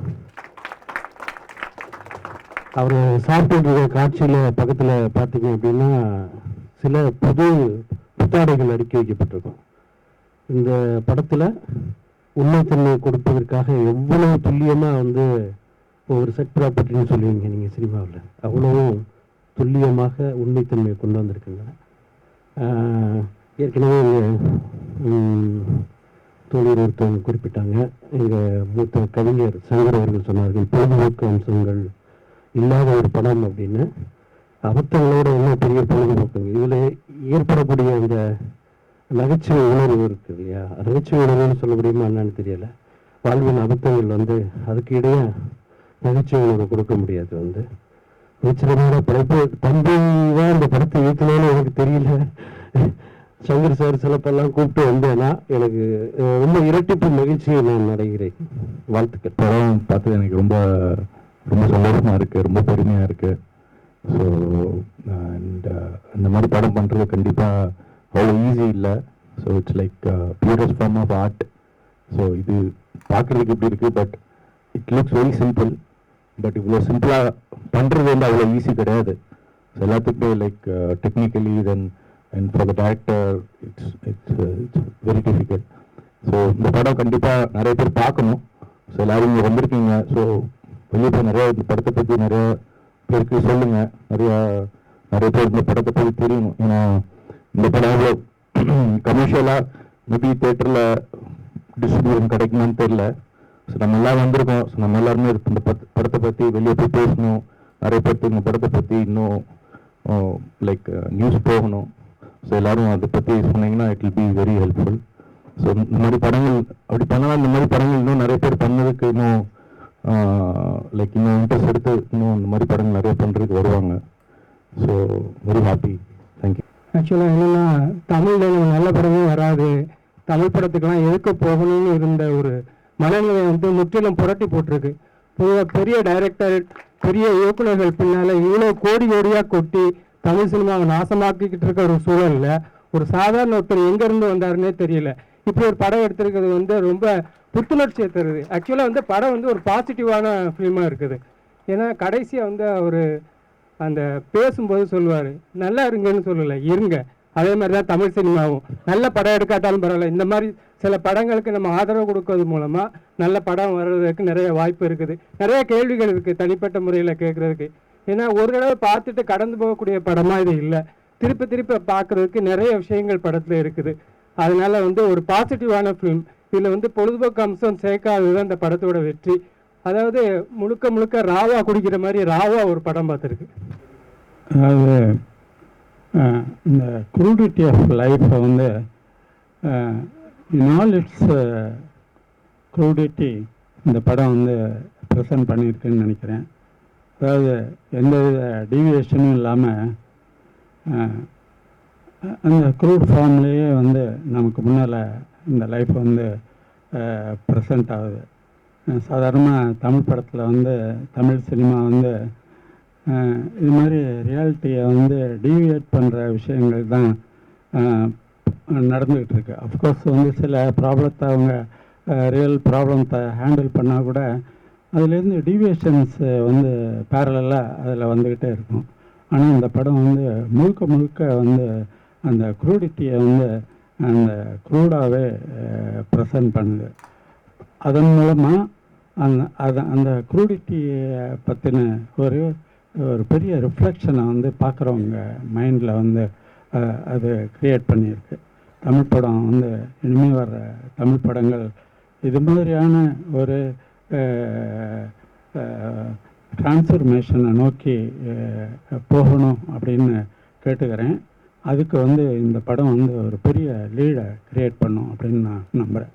அவர் சாப்பிட்டு காட்சியில் பக்கத்தில் பார்த்தீங்க அப்படின்னா சில புத்தாடைகள் அடுக்கி வைக்கப்பட்டிருக்கும். இந்த படத்தில் உண்மைத்தன்மை கொடுப்பதற்காக எவ்வளவு துல்லியமாக ஒரு செட் ப்ராப்பர்ட்டின்னு சொல்லுவீங்க நீங்கள் சினிமாவில், அவ்வளவும் துல்லியமாக உண்மைத்தன்மையை கொண்டு வந்திருக்குங்க. ஏற்கனவே தோழர் ஒருத்தவங்க குறிப்பிட்டாங்க, எங்கள் மூத்த கவிஞர் சங்கர் அவர்கள் சொன்னார்கள் பொழுதுபோக்கு அம்சங்கள் இல்லாத ஒரு படம் அப்படின்னு. அபத்தங்களோட என்ன பெரிய பொழுதுபோக்குங்க, இதில் ஏற்படக்கூடிய அந்த நகைச்சுவை உணர்வு இருக்குது இல்லையா, நகைச்சுவை உணர்வுன்னு சொல்ல முடியுமா என்னன்னு தெரியலை. வாழ்வின் அபத்தங்கள் அதுக்கு இடையே நகைச்சுவை உணர்வு கொடுக்க முடியாது. நிச்சயமான படைப்பு தம்பி தான் இந்த படத்தை இயக்கணும்னு எனக்கு தெரியல. சங்கர் சார் சிலப்பெல்லாம் கூப்பிட்டு வந்தேன்னா எனக்கு ரொம்ப இரட்டிப்பு மகிழ்ச்சியை நான் அடைகிறேன். வாழ்த்துக்கள். படம் பார்த்தது எனக்கு ரொம்ப ரொம்ப சந்தோஷமாக இருக்குது, ரொம்ப பெருமையாக இருக்குது. ஸோ இந்த மாதிரி படம் பண்ணுறது கண்டிப்பாக அவ்வளோ ஈஸி இல்லை. So it's like purest form of art. So இது பார்க்குறதுக்கு எப்படி இருக்குது, but it looks very simple. But இவ்வளோ சிம்பிளாக பண்ணுறது அவ்வளோ ஈஸி கிடையாது. ஸோ எல்லாத்துக்குமே like technically then and for the director it's very difficult. So இந்த படம் கண்டிப்பாக நிறைய பேர் பார்க்கணும். ஸோ எல்லோரும் இங்கே வந்திருக்கீங்க. ஸோ வெளியே போய் நிறையா இந்த படத்தை பற்றி நிறையா பேருக்கு சொல்லுங்கள். நிறைய பேர் இந்த படத்தை பற்றி தெரியணும். ஏன்னா இந்த படம் அவ்வளோ கமர்ஷியலாக மேபி தேட்டரில் டிஸ்ட்ரிபியூஷன் கிடைக்குமான்னு தெரியல. ஸோ நம்ம எல்லாம் வந்திருக்கோம். ஸோ நம்ம எல்லாருமே இந்த படத்தை பற்றி வெளியே போய் பேசணும். நிறைய பேருக்கு இந்த படத்தை பற்றி இன்னும் லைக் நியூஸ் போகணும். ஸோ எல்லோரும் அதை பற்றி சொன்னீங்கன்னா it will be very helpful. So இந்த மாதிரி படங்கள் அப்படி பண்ணலாம். இந்த மாதிரி படங்கள் இன்னும் நிறைய பேர் பண்ணதுக்கு இன்னும் லைக் இன்னும் இன்ட்ரெஸ்ட் எடுத்து இன்னும் இந்த மாதிரி படங்கள் நிறைய பண்ணுறதுக்கு வருவாங்க. So very happy. தேங்க்யூ. ஆக்சுவலாக என்னென்னா தமிழில் நல்ல படமே வராது, தமிழ் படத்துக்கெல்லாம் எதுக்கு போகணும்னு இருந்த ஒரு மனநிலையை முற்றிலும் புரட்டி போட்டிருக்கு. பொதுவாக பெரிய டைரக்டர் பெரிய இயக்குநர்கள் பின்னால் இவ்வளோ கோடியாக கொட்டி தமிழ் சினிமாவை நாசமாக்கிக்கிட்டு இருக்க ஒரு சூழலில் ஒரு சாதாரண ஒருத்தர் எங்கேருந்து வந்தாருன்னே தெரியல. இப்படி ஒரு படம் எடுத்திருக்கிறது ரொம்ப புத்துணர்ச்சியை தருது. ஆக்சுவலாக படம் ஒரு பாசிட்டிவான ஃபிலிமாக இருக்குது. ஏன்னா கடைசியாக அவர் அந்த பேசும்போது சொல்லுவார், நல்லா இருங்கன்னு சொல்லலை, இருங்க. அதே மாதிரி தான் தமிழ் சினிமாவும் நல்ல படம் எடுக்காட்டாலும் பரவாயில்ல, இந்த மாதிரி சில படங்களுக்கு நம்ம ஆதரவு கொடுக்கறது மூலமாக நல்ல படம் வர்றதுக்கு நிறைய வாய்ப்பு இருக்குது. நிறைய கேள்விகள் இருக்குது தனிப்பட்ட முறையில் கேட்குறதுக்கு. ஏன்னா ஒரு தடவை பார்த்துட்டு கடந்து போகக்கூடிய படமாக இது இல்லை. திருப்பி திருப்பி பார்க்குறதுக்கு நிறைய விஷயங்கள் படத்தில் இருக்குது. அதனால ஒரு பாசிட்டிவான ஃபிலிம். இதில் பொழுதுபோக்கு அம்சம் சேர்க்காதது தான் இந்த படத்தோட வெற்றி. அதாவது முழுக்க முழுக்க ராவா குடிக்கிற மாதிரி ராவா ஒரு படம் பார்த்துருக்கு. அதாவது இந்த க்ரூடிட்டி ஆஃப் லைஃப்பை இன் ஆல் இட்ஸ் க்ரூடிட்டி இந்த படம் ப்ரெசன்ட் பண்ணியிருக்குன்னு நினைக்கிறேன். அதாவது எந்த வித டீவியேஷனும் இல்லாமல் அந்த க்ரூட் ஃபார்ம்லேயே நமக்கு முன்னால் இந்த லைஃப் ப்ரெசண்ட் ஆகுது. சாதாரணமாக தமிழ் படத்தில் தமிழ் சினிமா இது மாதிரி ரியாலிட்டியை டீவியேட் பண்ணுற விஷயங்கள் தான் நடந்துக்கிட்டு இருக்கு. அஃப்கோர்ஸ் சில ப்ராப்ளத்தை அவங்க ரியல் ப்ராப்ளத்தை ஹேண்டில் பண்ணால் கூட அதுலேருந்து டீவியேஷன்ஸ் பேரலாக அதில் வந்துக்கிட்டே இருக்கும். ஆனால் இந்த படம் முழுக்க முழுக்க அந்த க்ரூடிட்டியை அந்த க்ரூடாகவே ப்ரெசன்ட் பண்ணுது. அதன் மூலமாக அந்த க்ரூடிட்டியை பற்றின ஒரு பெரிய ரிஃப்ளெக்ஷனை பார்க்குறவங்க மைண்டில் அது க்ரியேட் பண்ணியிருக்கு. தமிழ் படம் இனிமேல் வர்ற தமிழ் படங்கள் இது மாதிரியான ஒரு டிரான்ஸ்ஃபர்மேஷனை நோக்கி போகணும் அப்படின்னு கேட்டுக்கிறேன். அதுக்கு இந்த படம் ஒரு பெரிய லீடை க்ரியேட் பண்ணும் அப்படின்னு நான் நம்புகிறேன்.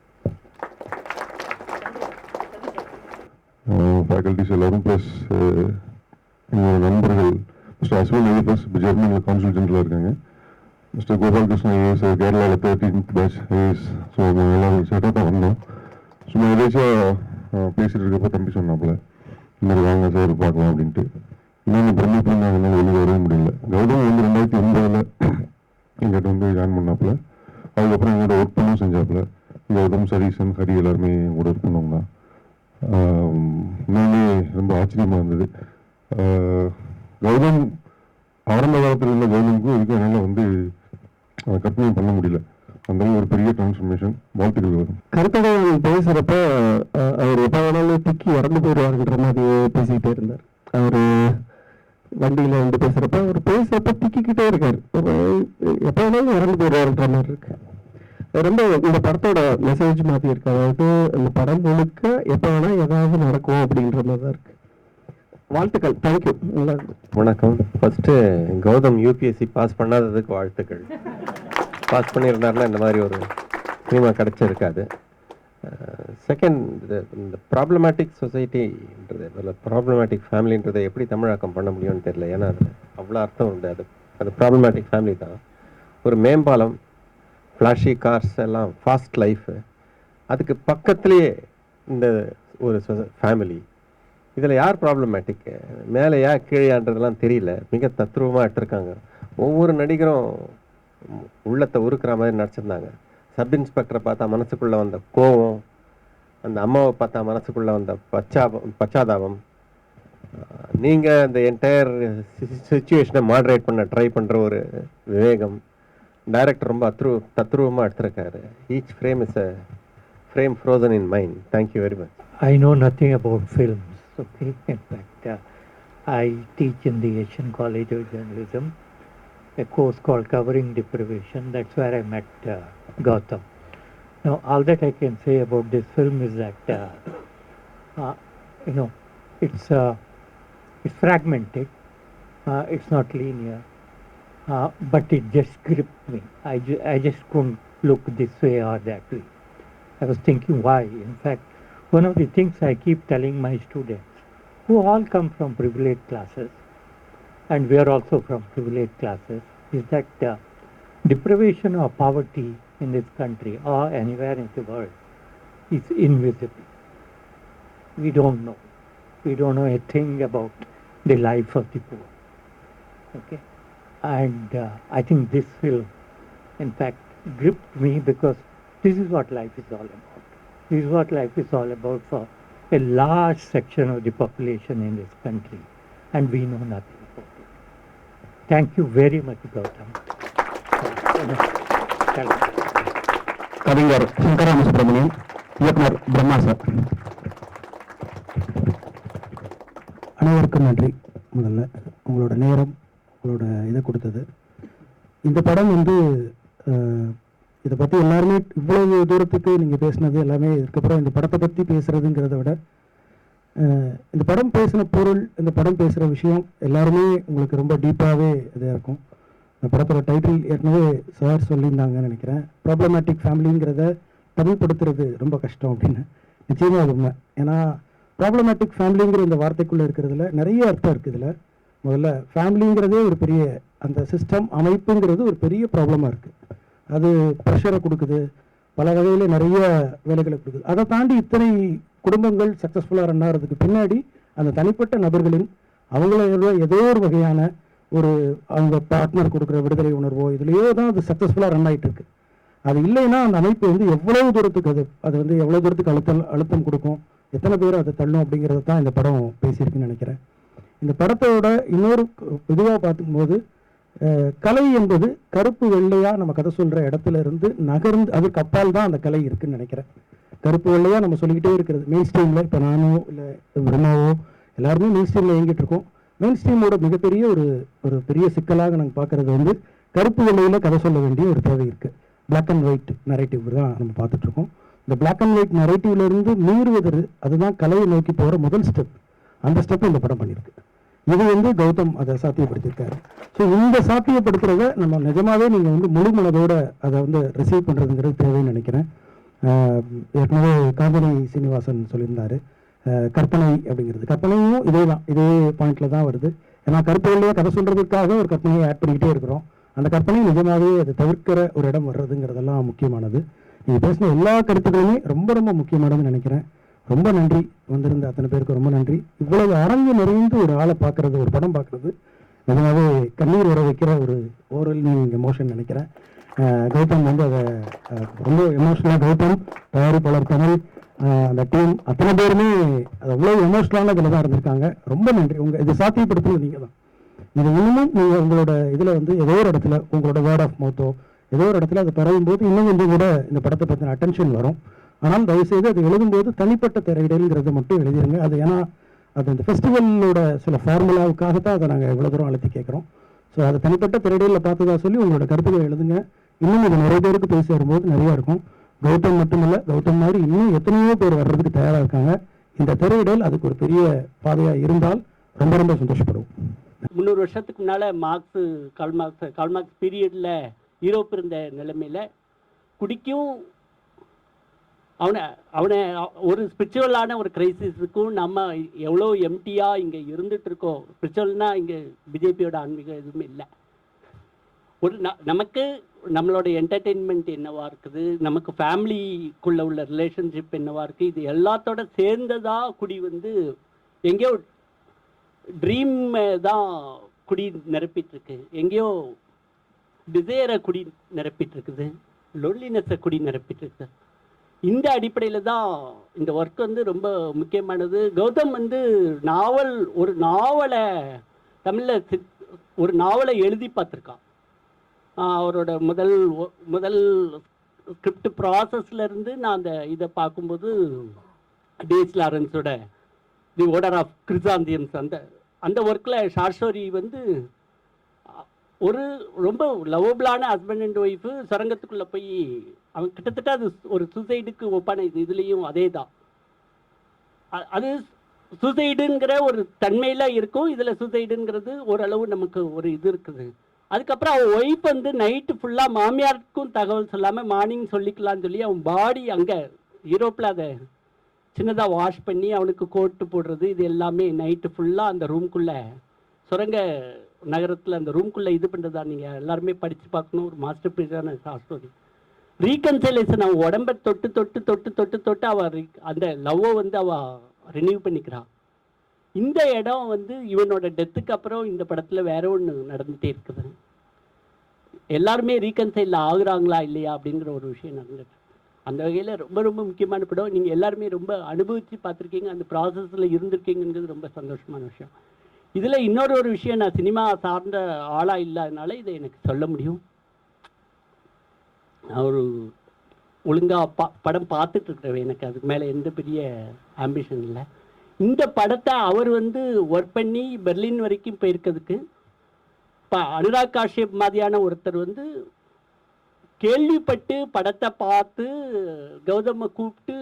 ஃபேக்கல்டிஸ் எல்லோரும் ப்ளஸ் எங்களோட நண்பர்கள் மிஸ்டர் அஸ்வின் ஐஎஃப்எஸ் இப்போ ஜெர்மனியில் கான்சுல் ஜெனரலாக இருக்காங்க. மிஸ்டர் கோபாலகிருஷ்ணன் ஐஏஎஸ் கேரளாவில் 13th பேட்ச் ஐஏஎஸ். ஸோ நாங்கள் எல்லோரும் செட்டாக தான் வந்தோம். சும்மா ஏதாச்சும் பேசிட்டு இருக்கப்போ தம்பி சொன்னாப்புல இந்த மாதிரி வாங்க சார் பார்க்கலாம் அப்படின்ட்டு. இன்னொன்று பிரம்மபுரம் நாங்கள் என்னால் வெளியே வரவே முடியல. கௌதம் வந்து 2009 எங்கிட்ட வந்து ஜாயின் பண்ணாப்புல. அதுக்கப்புறம் எங்களோட ஒர்க் பண்ணும் செஞ்சாப்புல. கௌதம், சதீஷன், ஹரி எல்லாருமே கூட ஒர்க் பண்ணவங்க தான். இன்னொன்று ரொம்ப ஆச்சரியமாக இருந்தது. கௌதம் ஆரம்ப காலத்தில் உள்ள கௌதமுக்கும் இதுக்கு என்னால் வந்து கற்பனை பண்ண முடியல. அந்த ஒரு பெரிய டிரான்ஸ்ஃபர்மேஷன். வாழ்த்துக்கள் வரும். கருத்தடை பேசுகிறப்ப அவர் எப்போ வேணாலும் திக்கி இறந்து போயிடுவாருன்ற மாதிரி பேசிக்கிட்டே இருந்தார். அவர் வண்டியில் வந்து பேசுகிறப்ப அவர் பேசுகிறப்ப திக்கிக்கிட்டே இருக்கார். எப்போ வேணாலும் இறந்து போயிடுவாருன்ற மாதிரி இருக்கு. ரொம்ப இந்த படத்தோட மெசேஜ் மாதிரி இருக்கு. அதாவது இந்த படம் முழுக்க எப்போ வேணால் ஏதாவது நடக்கும் அப்படின்ற மாதிரி தான் இருக்கு. வாழ்த்துக்கள். தேங்க்யூ. வணக்கம். ஃபஸ்ட்டு கௌதம் யூபிஎஸ்சி பாஸ் பண்ணாததுக்கு வாழ்த்துக்கள். பாஸ் பண்ணியிருந்தாருன்னா இந்த மாதிரி ஒரு சினிமா கிடச்சிருக்காது. செகண்ட், இந்த ப்ராப்ளமேட்டிக் சொசைட்டின்றது இல்லை ப்ராப்ளமேட்டிக் ஃபேமிலின்றதை எப்படி தமிழாக்கம் பண்ண முடியும்னு தெரியல. ஏன்னா அதில் அவ்வளோ அர்த்தம் உண்டு. அது ப்ராப்ளமேட்டிக் ஃபேமிலி தான். ஒரு மேம்பாலம், ஃப்ளாஷி கார்ஸ் எல்லாம், ஃபாஸ்ட் லைஃபு, அதுக்கு பக்கத்துலேயே இந்த ஒரு ஃபேமிலி. இதில் யார் ப்ராப்ளமேட்டிக், மேலேயா கீழேயான்றதெல்லாம் தெரியல. மிக தத்ரூபமாக எடுத்திருக்காங்க. ஒவ்வொரு நடிகரும் உள்ளத்தை உருக்குற மாதிரி நடிச்சிருந்தாங்க. சப் இன்ஸ்பெக்டரை பார்த்தா மனசுக்குள்ளே வந்த கோவம், அந்த அம்மாவை பார்த்தா மனசுக்குள்ளே வந்த பச்சாதாபம், நீங்கள் அந்த என்டையர் சிச்சுவேஷனை மாடரேட் பண்ண ட்ரை பண்ணுற ஒரு விவேகம். டைரக்டர் ரொம்ப தத்ரூபமாக எடுத்திருக்காரு. Each frame is a frame frozen in mind. Thank you very much. I know nothing about films. Okay, in fact, I teach in the Asian College of Journalism, a course called Covering Deprivation. That's where I met Gautam. Now, all that I can say about this film is that, it's fragmented, it's not linear, but it just gripped me. I just couldn't look this way or that way. I was thinking why. In fact, one of the things I keep telling my students, who all come from privileged classes, and we are also from privileged classes, is that deprivation or poverty in this country or anywhere in the world is invisible. We don't know. We don't know a thing about the life of the poor. Okay? And I think this film, in fact, gripped me because this is what life is all about. This is what life is all about for a large section of the population in this country, and we know nothing about it. Thank you very much, Gautam. கவிஞர் சங்கராம சுப்பிரமணியன், இயக்குனர் Brahma sir. அனைவருக்கும் நன்றி. முதல்ல உங்களோட நேரம், உங்களோட இதை கொடுத்தது. இந்த படம் வந்து இதை பற்றி எல்லாருமே இவ்வளவு தூரத்துக்கு நீங்கள் பேசினது எல்லாமே இதுக்கப்புறம் இந்த படத்தை பற்றி பேசுகிறதுங்கிறத விட இந்த படம் பேசின பொருள், இந்த படம் பேசுகிற விஷயம் எல்லாருமே உங்களுக்கு ரொம்ப டீப்பாகவே இதாக இருக்கும். இந்த படத்தோட டைட்டில் ஏற்கனவே சார் சொல்லியிருந்தாங்கன்னு நினைக்கிறேன். ப்ராப்ளமேட்டிக் ஃபேமிலிங்கிறத தமிழ்படுத்துறது ரொம்ப கஷ்டம் அப்படின்னு. நிச்சயமாக அது உண்மை. ஏன்னா ப்ராப்ளமேட்டிக் ஃபேமிலிங்கிற இந்த வார்த்தைக்குள்ளே இருக்கிறதுல நிறைய அர்த்தம் இருக்குது. இதில் முதல்ல ஃபேமிலிங்கிறதே ஒரு பெரிய, அந்த சிஸ்டம் அமைப்புங்கிறது ஒரு பெரிய ப்ராப்ளமாக இருக்குது. அது ப்ரெஷரை கொடுக்குது, பல வகையில் நிறைய வேலைகளை கொடுக்குது. அதை தாண்டி இத்தனை குடும்பங்கள் சக்ஸஸ்ஃபுல்லாக ரன் ஆகிறதுக்கு பின்னாடி அந்த தனிப்பட்ட நபர்களின் அவங்கள ஏதோ ஒரு வகையான ஒரு அவங்க பார்ட்னர் கொடுக்குற விடுதலை உணர்வோ இதுலேயோ தான் அது சக்ஸஸ்ஃபுல்லாக ரன் ஆகிட்டு இருக்கு. அது இல்லைன்னா அந்த அமைப்பு வந்து எவ்வளவு தூரத்துக்கு அது வந்து எவ்வளோ தூரத்துக்கு அழுத்தம் கொடுக்கும், எத்தனை பேர் அதை தள்ளும் அப்படிங்கிறத தான் இந்த படம் பேசியிருக்குன்னு நினைக்கிறேன். இந்த படத்தோட இன்னொரு இதுவாக பார்க்கும்போது கலை என்பது கருப்பு வெள்ளையாக நம்ம கதை சொல்கிற இடத்துல இருந்து நகர்ந்து அதுக்கு அப்பால் தான் அந்த கலை இருக்குதுன்னு நினைக்கிறேன். கருப்பு வெள்ளையாக நம்ம சொல்லிக்கிட்டே இருக்கிறது மெயின் ஸ்ட்ரீமில், இப்போ நானோ இல்லை பிரம்மாவோ எல்லாருமே மெயின் ஸ்ட்ரீமில் இயங்கிட்டு இருக்கோம். மெயின் ஸ்ட்ரீமோட மிகப்பெரிய ஒரு பெரிய சிக்கலாக நாங்கள் பார்க்குறது வந்து கருப்பு வெள்ளையில் கதை சொல்ல வேண்டிய ஒரு தேவை இருக்குது. பிளாக் அண்ட் ஒயிட் நரேட்டிவ் தான் நம்ம பார்த்துட்ருக்கோம். இந்த பிளாக் அண்ட் ஒயிட் நரேட்டிவ்லேருந்து மீறுவது அதுதான் கலையை நோக்கி போகிற முதல் ஸ்டெப். அந்த ஸ்டெப் இந்த படம் பண்ணியிருக்கு. இது வந்து கௌதம் அதை சாத்தியப்படுத்தியிருக்காரு. ஸோ இந்த சாத்தியப்படுத்துறத நம்ம நிஜமாகவே நீங்கள் வந்து முழு மனதோட அதை வந்து ரிசீவ் பண்ணுறதுங்கிறது தேவைன்னு நினைக்கிறேன். ஏற்கனவே காஞ்சனி சீனிவாசன் சொல்லியிருந்தார், கற்பனை அப்படிங்கிறது. கற்பனையும் இதே தான், இதே பாயிண்டில் தான் வருது. ஏன்னா கற்பனையிலேயே கதை சொல்கிறதுக்காக ஒரு கற்பனையை ஆட் பண்ணிக்கிட்டே இருக்கிறோம். அந்த கற்பனை நிஜமாகவே அதை தவிர்க்கிற ஒரு இடம் வர்றதுங்கிறதெல்லாம் முக்கியமானது. நீங்கள் பேசின எல்லா கருத்துக்களுமே ரொம்ப ரொம்ப முக்கியமானதுன்னு நினைக்கிறேன். ரொம்ப நன்றி, வந்திருந்த அத்தனை பேருக்கு ரொம்ப நன்றி. இவ்வளவு அரங்கு நிறைந்து ஒரு ஆளை பார்க்குறது, ஒரு படம் பார்க்குறது நிஜமாகவே கண்ணீர் வர வைக்கிற ஒரு ஓவர்வெல்மிங் எமோஷன் நினைக்கிறேன். கௌதம் வந்து அதை ரொம்ப எமோஷனலாக, கௌதம், தயாரிப்பாளர் தமிழ், அந்த டீம் அத்தனை பேருமே அது அவ்வளோ எமோஷனலான இதில் தான் இருந்திருக்காங்க. ரொம்ப நன்றி. உங்கள் இது சாத்தியப்படுத்துறது நீங்கள் தான். இது இன்னும் நீங்கள் உங்களோட இதில் வந்து ஏதோ ஒரு இடத்துல உங்களோட வேர்ட் ஆஃப் மவுத்தோ ஏதோ ஒரு இடத்துல அது பரவும் போது இன்னும் கொஞ்சம் கூட இந்த படத்தை பற்றின அட்டென்ஷன் வரும். ஆனால் தயவுசெய்து அது எழுதும்போது தனிப்பட்ட திரையிடல்ங்கிறத மட்டும் எழுதிருங்க. அது ஏன்னா அது இந்த ஃபெஸ்டிவலோட சில ஃபார்முலாவுக்காகத்தான் அதை நாங்கள் இவ்வளோ தூரம் அழுத்தி கேட்குறோம். ஸோ அதை தனிப்பட்ட திரையிடலில் பார்த்ததா சொல்லி உங்களோட கருத்துக்களை எழுதுங்க. இன்னும் இது நிறைய பேருக்கு போய் சேரும்போது நிறையா இருக்கும். கௌதம் மட்டுமில்லை, கௌதம் மாதிரி இன்னும் எத்தனையோ பேர் வர்றதுக்கு தயாராக இருக்காங்க. இந்த திரையிடல் அதுக்கு ஒரு பெரிய பாதையாக இருந்தால் ரொம்ப ரொம்ப சந்தோஷப்படுவோம். 300 வருஷத்துக்கு முன்னால் கால்மார்க்ஸ் பீரியடில் யூரோப் இருந்த நிலைமையில் குடிக்கும் அவனை ஒரு ஸ்பிரிச்சுவலான ஒரு கிரைசிஸுக்கும் நம்ம எவ்வளோ எம்டியாக இங்கே இருந்துகிட்டு இருக்கோம். ஸ்பிரிச்சுவல்னால் இங்கே பிஜேபியோட ஆன்மீகம் எதுவுமே இல்லை. ஒரு நமக்கு நம்மளோட என்டர்டெயின்மெண்ட் என்னவா இருக்குது, நமக்கு ஃபேமிலிக்குள்ளே உள்ள ரிலேஷன்ஷிப் என்னவா இருக்குது, இது எல்லாத்தோட சேர்ந்ததாக குடி வந்து எங்கேயோ ட்ரீம் தான் குடி நிரப்பிட்டுருக்கு, எங்கேயோ டிசைரை குடி நிரப்பிட்டுருக்குது, லொன்லினஸை குடி நிரப்பிட்டுருக்கு. இந்த அடிப்படையில் தான் இந்த ஒர்க் வந்து ரொம்ப முக்கியமானது. கௌதம் வந்து ஒரு நாவலை தமிழில் ஒரு நாவலை எழுதி பார்த்துருக்கான். அவரோட முதல் ஸ்கிரிப்ட் ப்ராசஸ்லேருந்து நான் அந்த இதை பார்க்கும்போது டிஎஸ் லாரன்ஸோட தி ஓடர் ஆஃப் கிரிசாந்தியம்ஸ் அந்த ஒர்க்கில் ஷார்ட் ஸ்டோரி வந்து ஒரு ரொம்ப லவபிளான ஹஸ்பண்ட் அண்ட் ஒய்ஃபு சுரங்கத்துக்குள்ளே போய் அவன் கிட்டத்தட்ட அது ஒரு சூசைடுக்கு ஒப்பான இதுலேயும் அதே தான். அது சூசைடுங்கிற ஒரு தன்மையில் இருக்கும், இதில் சூசைடுங்கிறது ஓரளவு நமக்கு ஒரு இது இருக்குது. அதுக்கப்புறம் அவன் ஒய்ஃப் வந்து நைட்டு ஃபுல்லாக மாமியாருக்கும் தகவல் சொல்லாமல் மார்னிங் சொல்லிக்கலான்னு சொல்லி அவன் பாடி அங்கே யூரோப்பில் அதை சின்னதாக வாஷ் பண்ணி அவனுக்கு கோட்டு போடுறது, இது எல்லாமே நைட்டு ஃபுல்லாக அந்த ரூம்குள்ளே சுரங்க நகரத்தில் அந்த ரூம்குள்ளே இது பண்ணுறதா நீங்கள் எல்லாருமே படித்து பார்க்கணும். ஒரு மாஸ்டர் பீஸான ஸ்டோரி. ரீகன்சைலேஷன் அவன் உடம்பை தொட்டு தொட்டு தொட்டு தொட்டு தொட்டு அவள் அந்த லவ்வை வந்து அவள் ரினியூ பண்ணிக்கிறான். இந்த இடம் வந்து இவனோட டெத்துக்கு அப்புறம் இந்த படத்தில் வேற ஒன்று நடந்துகிட்டே இருக்குது. எல்லாருமே ரீகன்சைல் ஆகுறாங்களா இல்லையா அப்படிங்கிற ஒரு விஷயம் நடந்துட்டு அந்த வகையில் ரொம்ப ரொம்ப முக்கியமான படம். நீங்கள் எல்லாருமே ரொம்ப அனுபவித்து பார்த்துருக்கீங்க, அந்த ப்ராசஸில் இருந்திருக்கீங்கிறது ரொம்ப சந்தோஷமான விஷயம். இதில் இன்னொரு விஷயம், நான் சினிமா சார்ந்த ஆளாக இல்லாதனால இதை எனக்கு சொல்ல முடியும். நான் ஒரு ஒழுங்காக படம் பார்த்துட்டு இருக்கிறவன், எனக்கு அதுக்கு மேலே எந்த பெரிய ஆம்பிஷன் இல்லை. இந்த படத்தை அவர் வந்து ஒர்க் பண்ணி பெர்லின் வரைக்கும் போயிருக்கிறதுக்கு இப்போ அனுராக் காஷ்யப் மாதிரியான ஒருத்தர் வந்து கேள்விப்பட்டு படத்தை பார்த்து கௌதமை கூப்பிட்டு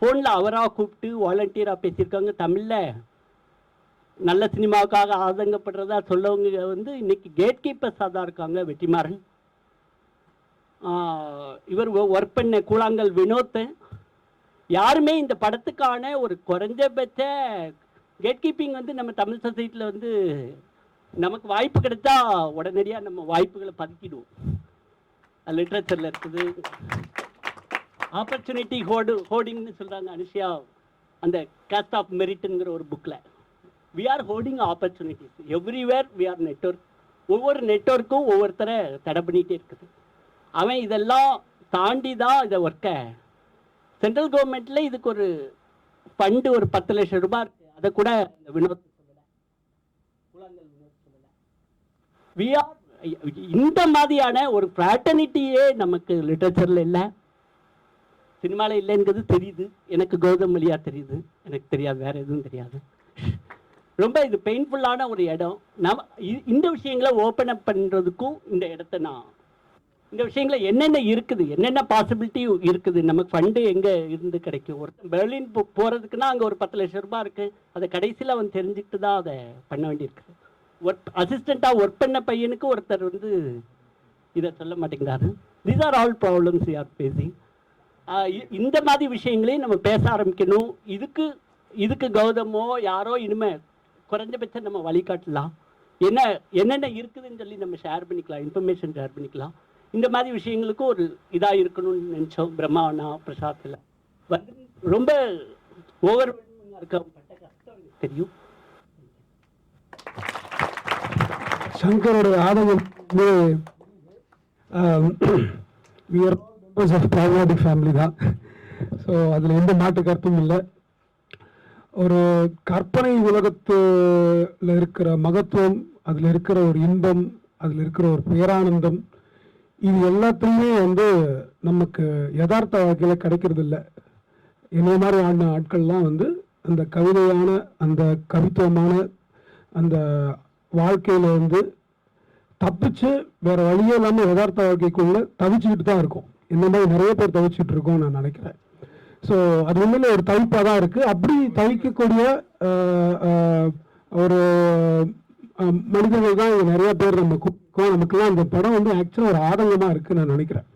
ஃபோனில் அவராக கூப்பிட்டு வாலண்டியராக பேசியிருக்காங்க. தமிழில் நல்ல சினிமாவுக்காக ஆதங்கப்படுறதா சொல்லவங்க வந்து இன்றைக்கி கேட் கீப்பர்ஸாக தான் இருக்காங்க. வெற்றிமாறன், இவர் ஒர்க் பண்ண கூழாங்கல் வினோத், யாருமே இந்த படத்துக்கான ஒரு குறைஞ்சபட்ச கேட் கீப்பிங் வந்து நம்ம தமிழ் சொசைட்டியில் வந்து நமக்கு வாய்ப்பு கிடைத்தா உடனடியாக நம்ம வாய்ப்புகளை பதுக்கிடுவோம். லிட்ரேச்சரில் இருக்குது ஆப்பர்ச்சுனிட்டி ஹோர்டிங்னு சொல்கிறாங்க. அனுஷியா அந்த காஸ்ட் ஆஃப் மெரிட்டுங்கிற ஒரு புக்கில் we are hoarding opportunities everywhere, we are network. ஒவ்வொரு நெட்வொர்க்கும் ஒவ்வொருத்தரை தடை பண்ணிகிட்டே இருக்குது. அவன் இதெல்லாம் தாண்டி தான் இதை ஒர்க்கை சென்ட்ரல் கவர்மெண்ட்டில் இதுக்கு ஒரு ஃபண்டு ஒரு 10 லட்சம் ரூபாய் இருக்குது. அதை கூட இந்த வினோத் சொல்லலை, கூழாங்கல் வினோத் சொல்லலை. வி ஆர் இந்த மாதிரியான ஒரு ஃப்ராட்டர்னிட்டியே நமக்கு லிட்ரேச்சரில் இல்லை, சினிமாவில் இல்லைங்கிறது தெரியுது. எனக்கு கௌதம் வழியாக தெரியுது, எனக்கு தெரியாது, வேறு எதுவும் தெரியாது. ரொம்ப இது பெயின்ஃபுல்லான ஒரு இடம். நம்ம இந்த விஷயங்களை ஓப்பன் அப் பண்ணுறதுக்கும் இந்த இடத்த நான் இந்த விஷயங்களை என்னென்ன இருக்குது, என்னென்ன பாசிபிலிட்டி இருக்குது, நமக்கு ஃபண்டு எங்கே இருந்து கிடைக்கும். ஒருத்தர் பெர்லின் போகிறதுக்குன்னா அங்கே ஒரு 10 லட்சம் ரூபாய் இருக்குது. அதை கடைசியில் அவன் தெரிஞ்சுக்கிட்டு தான் அதை பண்ண வேண்டியிருக்குது. அசிஸ்டண்ட்டாக ஒர்க் பண்ண பையனுக்கு ஒருத்தர் வந்து இதை சொல்ல மாட்டேங்கிறாரு. These are all problems we are facing. இந்த மாதிரி விஷயங்களையும் நம்ம பேச ஆரம்பிக்கணும். இதுக்கு இதுக்கு கௌதமோ யாரோ இனிமே குறைஞ்சபட்சம் நம்ம வழிகாட்டலாம், என்னென்ன இருக்குதுன்னு சொல்லி நம்ம ஷேர் பண்ணிக்கலாம், இன்ஃபர்மேஷன் ஷேர் பண்ணிக்கலாம். இந்த மாதிரி விஷயங்களுக்கும் ஒரு இதாக இருக்கணும்னு நினச்சோம். பிரம்மாவனா பிரசாத்தில் வந்து ரொம்ப ஓவர்வெல்மிங்காக இருக்க பட்ட கஷ்டம் எனக்கு தெரியும். சங்கரோட ஆதங்கம் ப்ராப்ளமேட்டிக் ஃபேமிலி தான். ஸோ அதில் எந்த மாற்று கருத்தும் இல்லை. ஒரு கற்பனை உலகத்தில் இருக்கிற மகத்துவம், அதில் இருக்கிற ஒரு இன்பம், அதில் இருக்கிற ஒரு பேரானந்தம், இது எல்லாத்தையுமே வந்து நமக்கு யதார்த்த வாழ்க்கையில் கிடைக்கிறது இல்லை. என்ன மாதிரி ஆடின ஆட்கள்லாம் வந்து அந்த கவிதையான, அந்த கவித்துவமான அந்த வாழ்க்கையில வந்து தப்பிச்சு வேற வழியே இல்லாமல் யதார்த்த வாழ்க்கைக்குள்ள தவிச்சுக்கிட்டு தான் இருக்கும். இந்த மாதிரி நிறைய பேர் தவிச்சுட்டு இருக்கோம் நான் நினைக்கிறேன். ஸோ அது உண்மையில ஒரு தவிப்பாக தான் இருக்குது. அப்படி தவிக்கக்கூடிய ஒரு மனிதர்கள் தான் இங்கே நிறைய பேர் நம்ம கூப்பிட்டோம். நமக்குலாம் இந்த படம் வந்து ஆக்சுவலாக ஒரு ஆதங்கமாக இருக்குன்னு நான் நினைக்கிறேன்.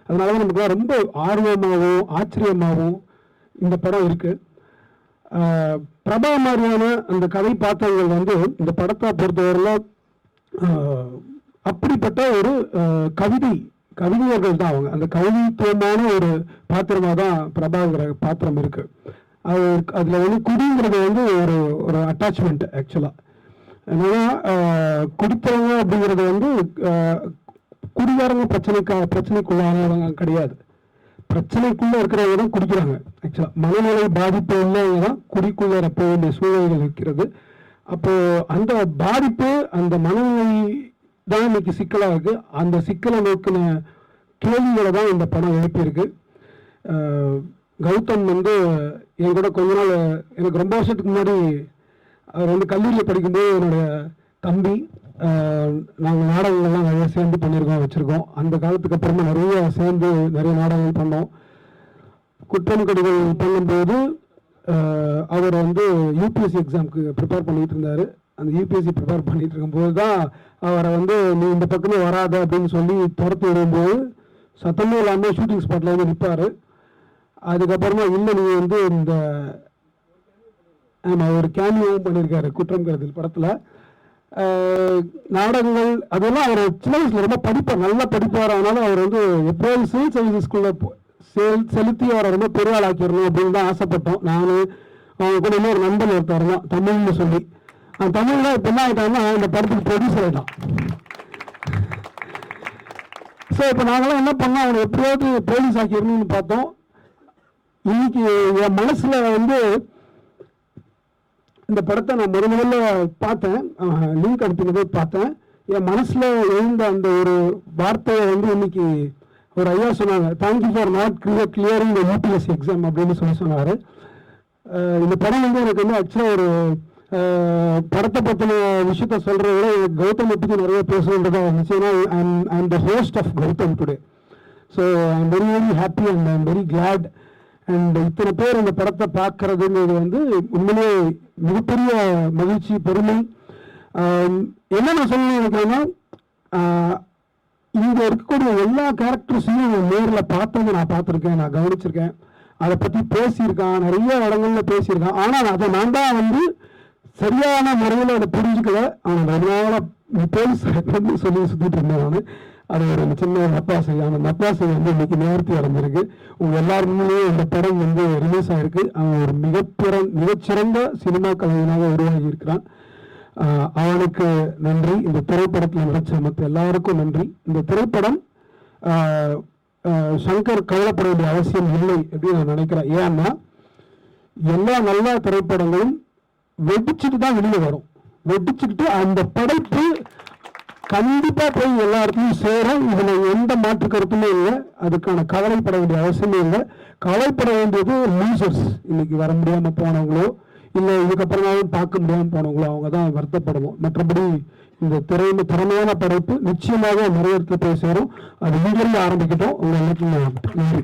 அதனால தான் நமக்குலாம் ரொம்ப ஆர்வமாகவும் ஆச்சரியமாகவும் இந்த படம் இருக்குது. பிரபா மாதிரியான அந்த கதை பாத்திரங்கள் வந்து இந்த படத்தை பொறுத்தவரையில் அப்படிப்பட்ட ஒரு கவிஞர்கள் தான் அவங்க. அந்த கவித்துவமான ஒரு பாத்திரமாக தான் பிரபாங்கிற பாத்திரம் இருக்கு. அதில் வந்து குடிங்கிறது வந்து ஒரு அட்டாச்மெண்ட். ஆக்சுவலாக என்னன்னா குடித்தவங்க அப்படிங்கிறது வந்து குடிகாரங்க பிரச்சனைக்குள்ளானவங்க கிடையாது. பிரச்சனைக்குள்ளே இருக்கிறவங்க தான் குடிக்கிறாங்க. ஆக்சுவலாக மனநிலை பாதிப்பு உள்ளவங்க தான் குடிக்குள்ளே போக வேண்டிய சூழ்நிலைகள் இருக்கிறது. அப்போது அந்த பாதிப்பு, அந்த மனநிலை தான் இன்னைக்கு சிக்கலாக இருக்குது. அந்த சிக்கலை நோக்கின கேள்விகளை தான் இந்த படம் எழுப்பியிருக்கு. கௌதம் வந்து என் கூட கொஞ்ச நாள், எனக்கு ரொம்ப வருஷத்துக்கு முன்னாடி அவர் வந்து கல்லூரியில் படிக்கும்போது என்னுடைய தம்பி, நாங்கள் நாடகங்கள்லாம் நிறைய சேர்ந்து பண்ணியிருக்கோம், வச்சுருக்கோம். அந்த காலத்துக்கு அப்புறமா நிறைய சேர்ந்து நிறைய நாடகங்கள் பண்ணோம். குற்றம் கடிகள் பண்ணும்போது அவர் வந்து யூபிஎஸ்சி எக்ஸாமுக்கு ப்ரிப்பேர் பண்ணிகிட்டு இருந்தார். அந்த யூபிஎஸ்சி ப்ரிப்பேர் பண்ணிகிட்டு இருக்கும்போது தான் அவரை வந்து நீ இந்த பக்கமே வராத அப்படின்னு சொல்லி துரத்து விடும்போது சத்தமே இல்லாமல் ஷூட்டிங் ஸ்பாட்டில் வந்து நிற்பார். அதுக்கப்புறமா இல்லை நீ வந்து இந்த ஒரு கேமியோவும் பண்ணியிருக்காரு குற்றம் கருதில் படத்தில். நாடகங்கள் அதெல்லாம் அவர் சின்ன வயசில் ரொம்ப படிப்பார், நல்லா படிப்பார். அதனால அவர் வந்து எப்போது சிவில் சர்வீசஸ்குள்ளே செலுத்தி அவரை ரொம்ப பெரிய ஆள் ஆக்கிடணும் அப்படின்னு தான் ஆசைப்பட்டோம். நான் அவங்க கூட இன்னொரு நண்பன் ஒருத்தர் தான் தமிழ்னு சொல்லி, அந்த தமிழில் இப்போ என்ன ஆகிட்டாங்கன்னா இந்த படத்துக்கு ப்ரொடியூசர் ஆகிட்டான். ஸோ இப்போ நாங்களாம் என்ன பண்ணோம், அவனை எப்படியாவது போலீஸ் ஆக்கிடணும்னு பார்த்தோம். இன்னைக்கு என் மனசில் வந்து இந்த படத்தை நான் முதல்ல பார்த்தேன், லிங்க் அனுப்பினதே பார்த்தேன். என் மனசில் எழுந்த அந்த ஒரு வார்த்தையை வந்து இன்னைக்கு ஒரு ஐயா சொன்னாங்க, thank you for not clearing the UPSC exam அப்படின்னு சொன்னார். இந்த படம் வந்து எனக்கு வந்து ஆக்சுவலாக ஒரு படத்தை பற்றின விஷயத்த சொல்கிறத விட கௌதம் பற்றி நிறைய பேசணுன்றதாக இருந்துச்சு. ஏன்னா I am the host of Gautham today. So I am very very happy and I am very glad. And இத்தனை பேர் இந்த படத்தை பார்க்கறதுங்கிறது வந்து உண்மையிலேயே மிகப்பெரிய மகிழ்ச்சி, பெருமை. என்ன நான் சொல்லணும்னு நினைக்கிறேன்னா, இங்கே இருக்கக்கூடிய எல்லா கேரக்டர்ஸையும் நேரில் பார்த்ததை நான் பார்த்துருக்கேன், நான் கவனிச்சிருக்கேன், அதை பற்றி பேசியிருக்கான், நிறைய இடங்கள்ல பேசியிருக்கான். ஆனால் அதை நான் தான் வந்து சரியான முறையில் அதை புரிஞ்சுக்கல. அவன் அதனால போலீஸ் வந்து சொல்லி சுற்றிட்டு இருந்தேன் நான். அது ஒரு சின்ன நப்பாசை. அந்த நப்பாசை வந்து இன்னைக்கு நேர்த்தி அடைஞ்சிருக்கு. உங்க எல்லாருமே இந்த படம் வந்து ரிலீஸ் ஆயிருக்கு. அவன் ஒரு மிகச்சிறந்த சினிமா கலைஞனாக உருவாகி இருக்கிறான். அவனுக்கு நன்றி. இந்த திரைப்படத்தில் நடிச்ச மற்ற எல்லாருக்கும் நன்றி. இந்த திரைப்படம் சங்கர் கவலைப்பட வேண்டிய அவசியம் இல்லை அப்படின்னு நான் நினைக்கிறேன். ஏன்னா எல்லா நல்ல திரைப்படங்களும் வெடிச்சுட்டு தான் வெளியே வரும். வெடிச்சுக்கிட்டு அந்த படைப்பு கண்டிப்பா போய் எல்லா இடத்துலையும் சேரும். இதுல எந்த மாற்று கருத்துமே இல்லை. அதுக்கான கவலைப்பட வேண்டிய அவசியமே இல்லை. கவலைப்பட வேண்டியது லூசர்ஸ். இன்னைக்கு வர முடியாம போனவங்களோ இல்லை இதுக்கப்புறமாவும் பார்க்க முடியாம போனவங்களோ அவங்க தான் வருத்தப்படணும். மற்றபடி இந்த திறமையான படைப்பு நிச்சயமாக நிறைய இடத்துல போய் சேரும். அது இங்கிருந்து ஆரம்பிக்கட்டும். உங்க எல்லாத்தையும் நன்றி.